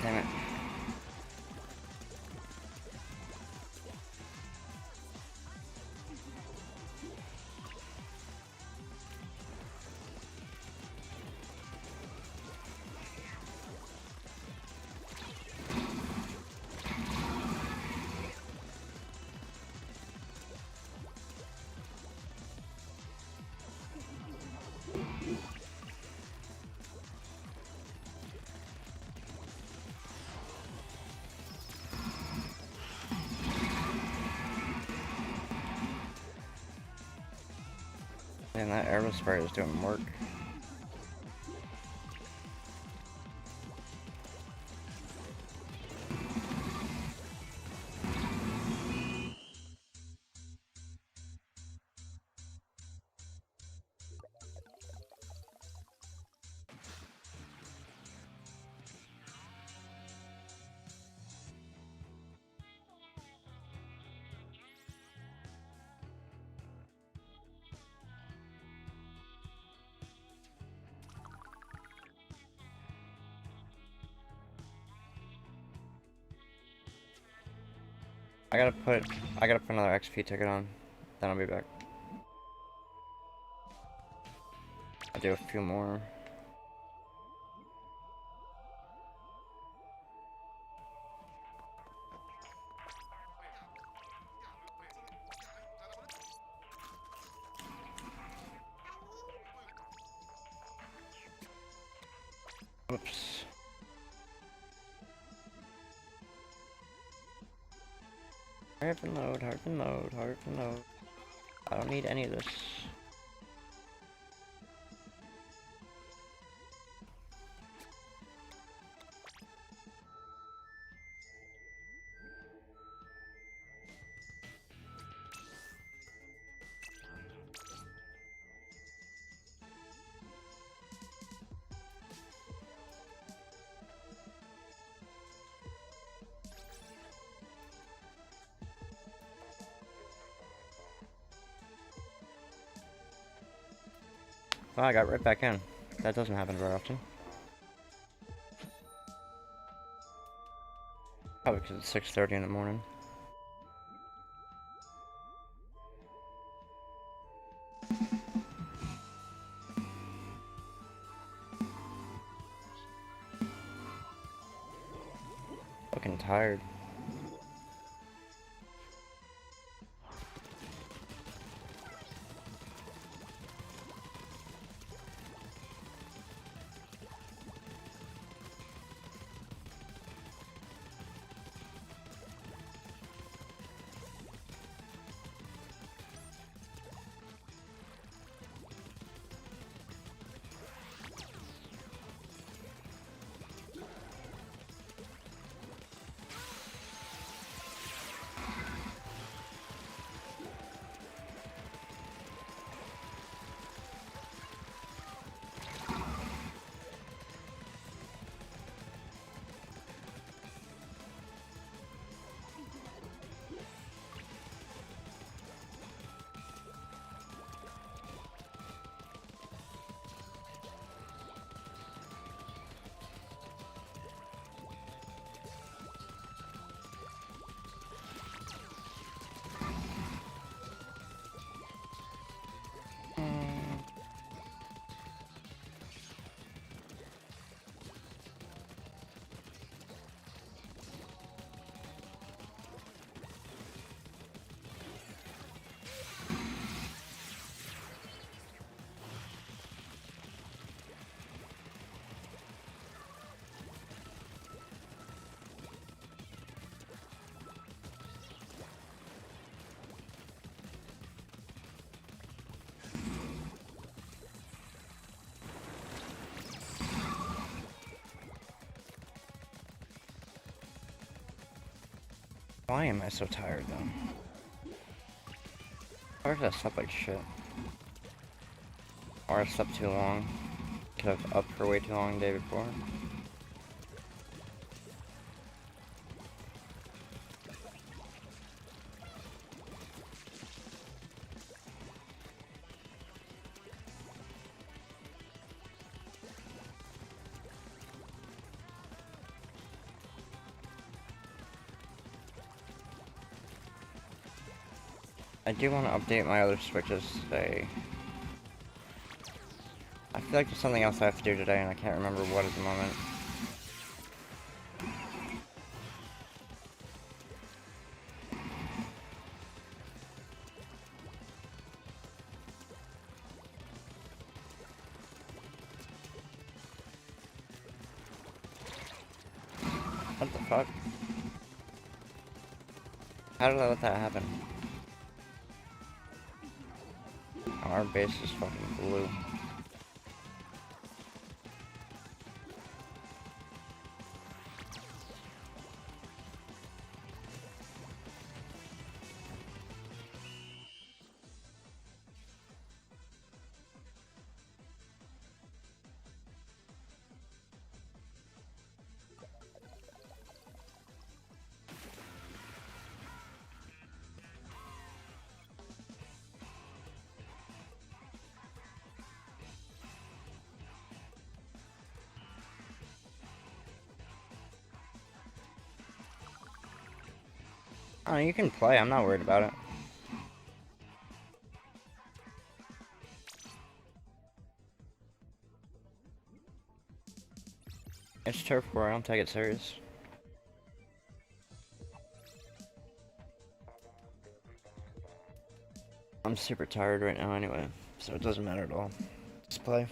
Damn it. Man, that arrow spray is doing work. I gotta put another XP ticket on, then I'll be back. I'll do a few more. Oops. Hurry up and load, hurry up and load, hurry up and load. I don't need any of this. Oh, I got right back in. That doesn't happen very often. Probably because it's 6:30 in the morning. Fucking tired. Why am I so tired though? Or did I slept like shit? Or I slept too long? Could have up for way too long the day before? I do want to update my other switches today. I feel like there's something else I have to do today, and I can't remember what at the moment. What the fuck? How did I let that happen? Oh, our base is fucking blue. Oh, you can play, I'm not worried about it. It's turf war, I don't take it serious. I'm super tired right now anyway, so it doesn't matter at all. Just play.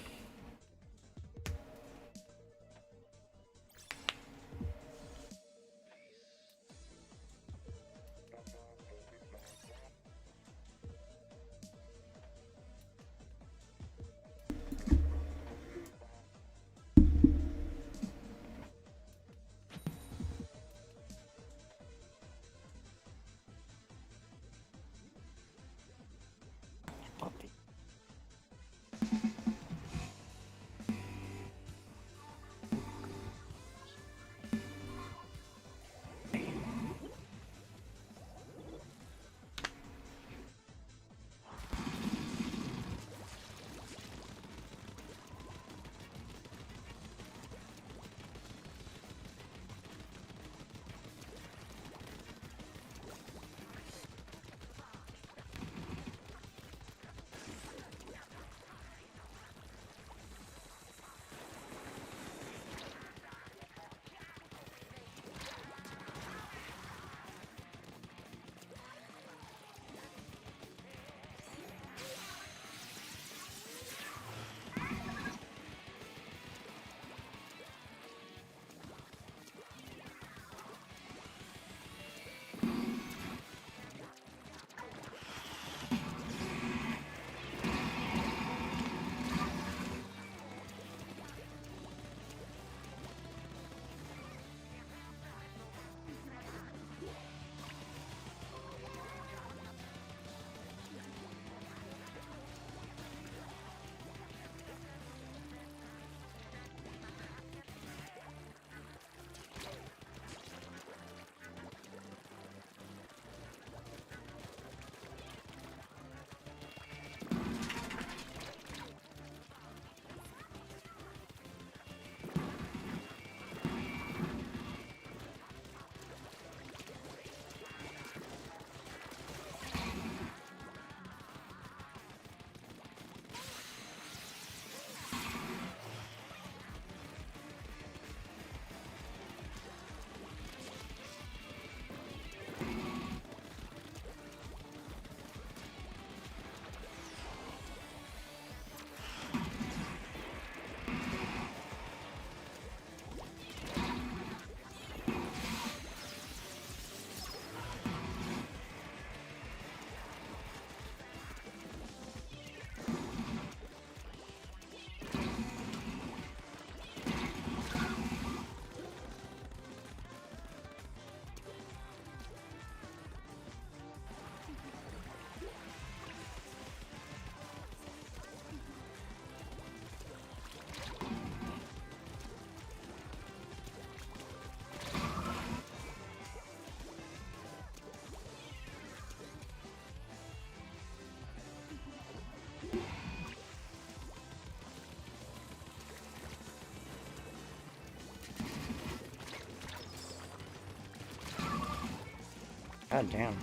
God damn.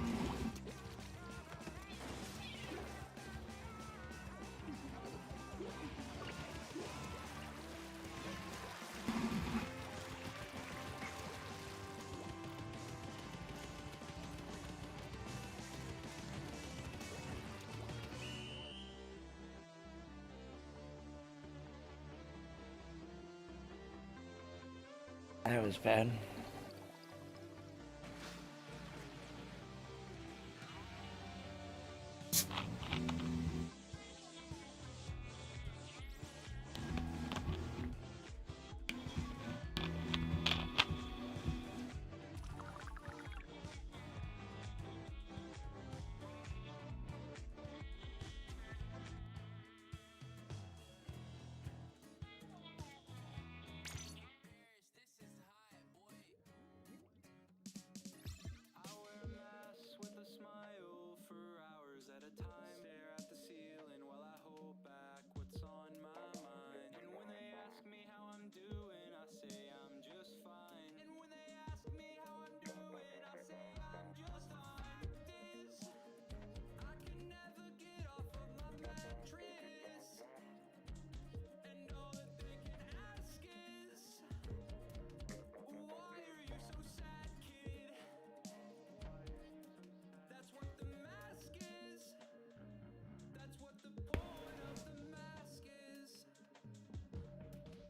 That was bad.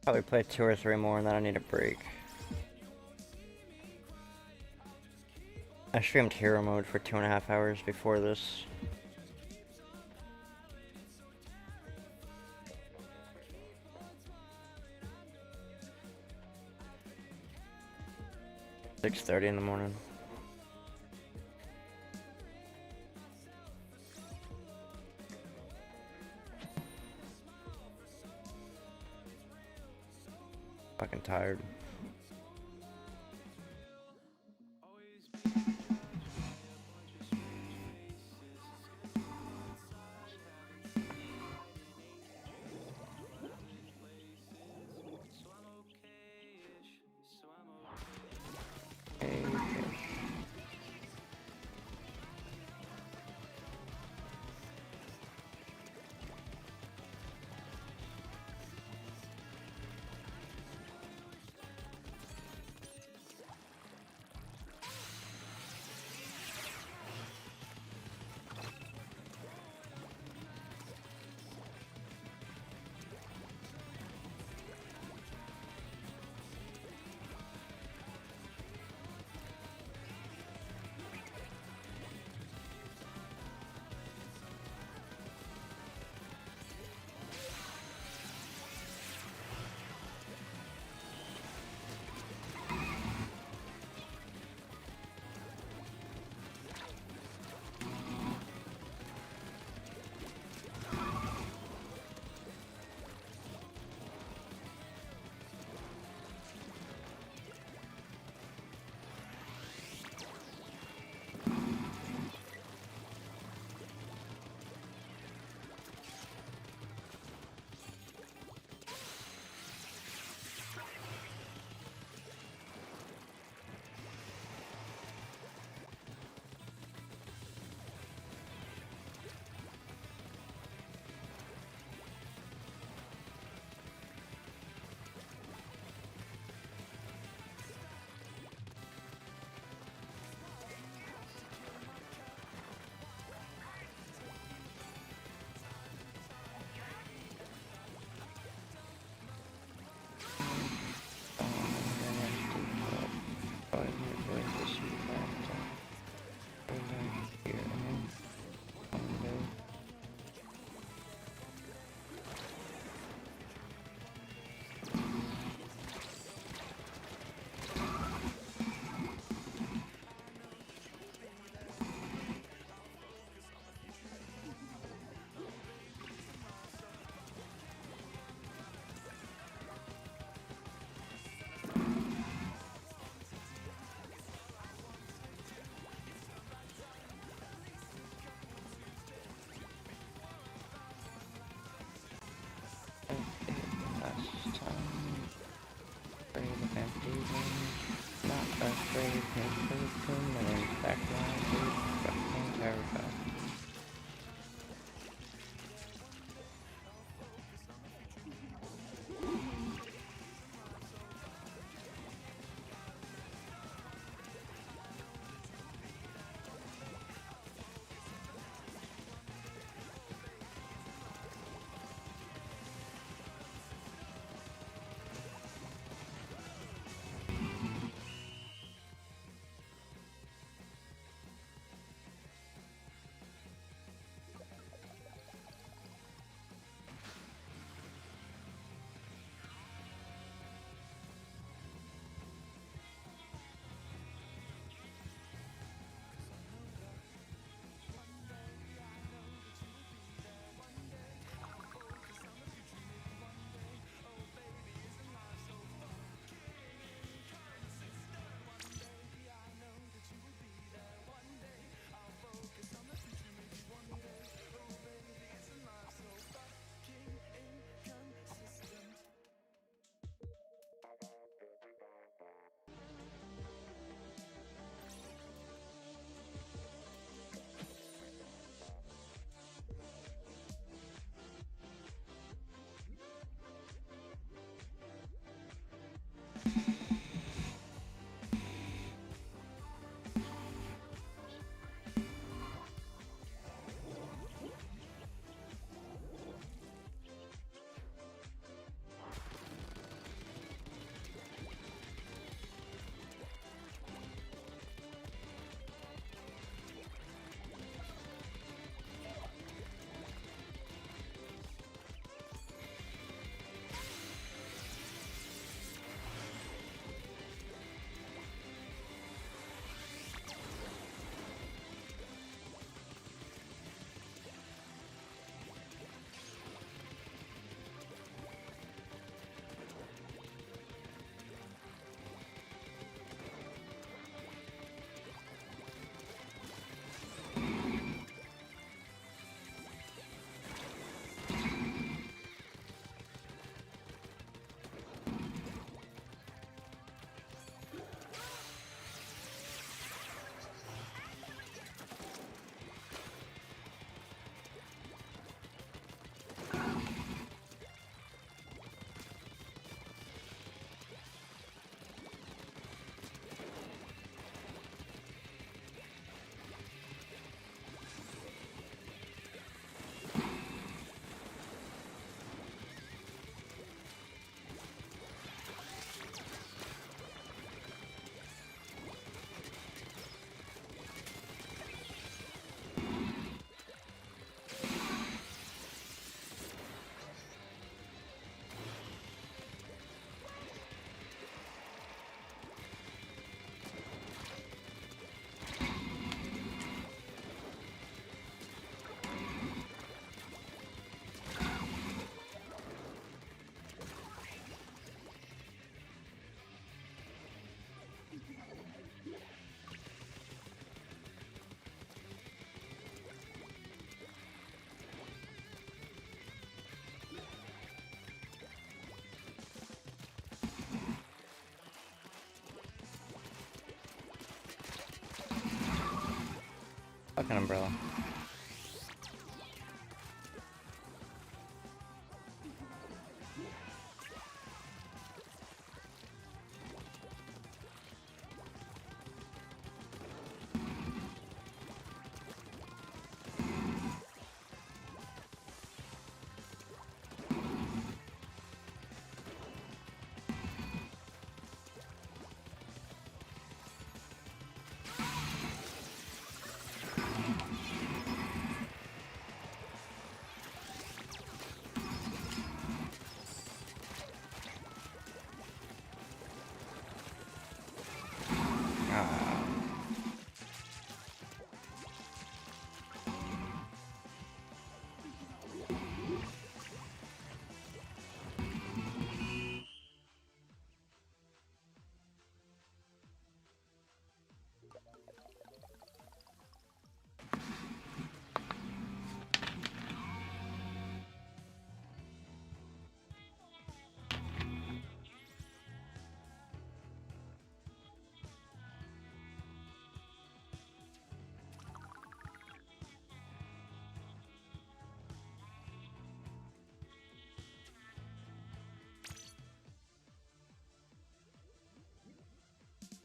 Probably play 2 or 3 more and then I need a break. I streamed hero mode for 2.5 hours before this. $6:30 in the morning. Fucking tired. Not afraid, no person, and in fact, I'm terrified. Fucking umbrella.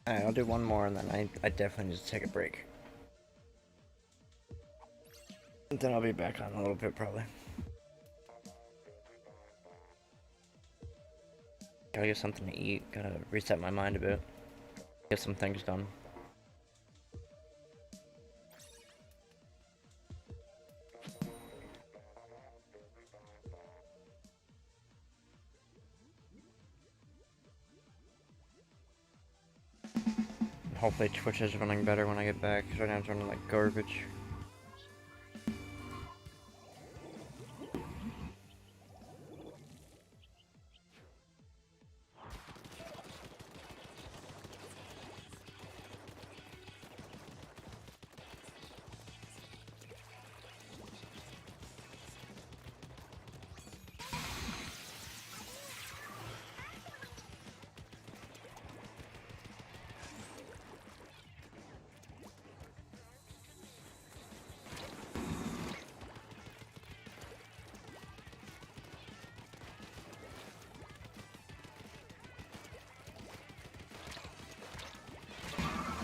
Alright, I'll do one more and then I definitely need to take a break. And then I'll be back on a little bit probably. Gotta get something to eat, gotta reset my mind a bit. Get some things done. Hopefully Twitch is running better when I get back, because right now it's running like garbage.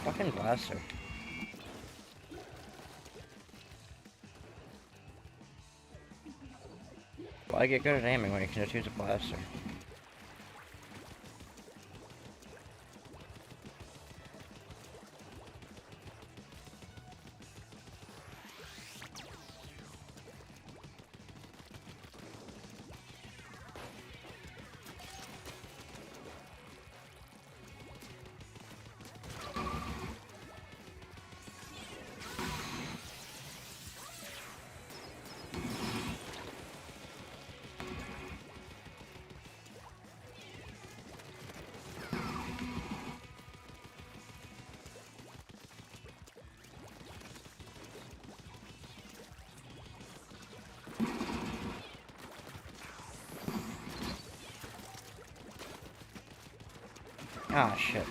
Fucking blaster. Well, I get good at aiming when you can just use a blaster. Ah, shit.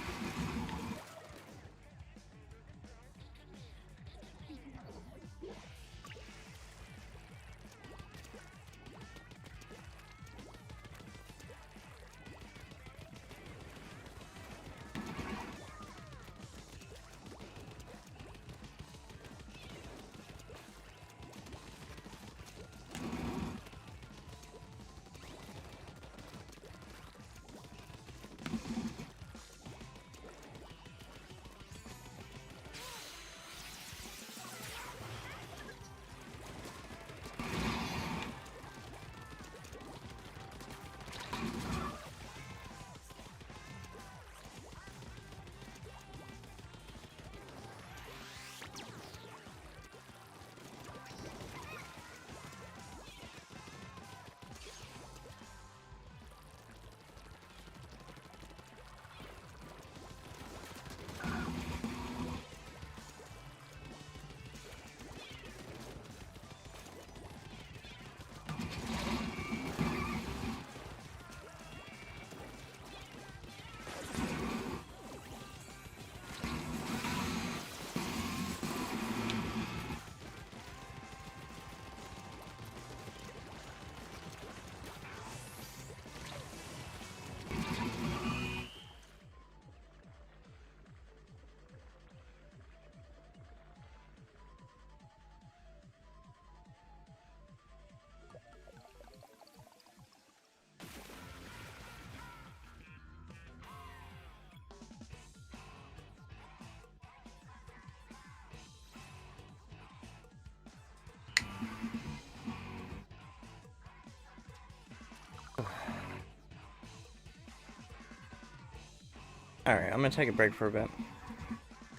Alright, I'm gonna take a break for a bit.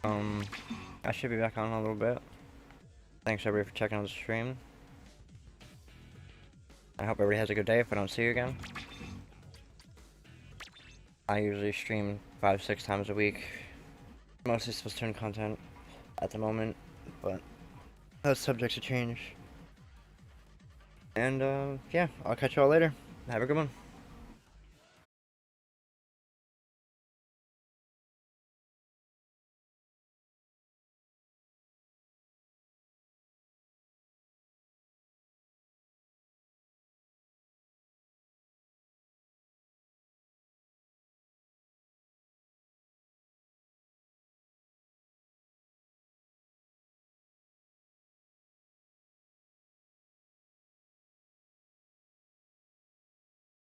I should be back on in a little bit. Thanks everybody for checking out the stream. I hope everybody has a good day if I don't see you again. I usually stream 5-6 times a week. Mostly SPLATOON content at the moment, but that's subject to change. And yeah, I'll catch y'all later. Have a good one.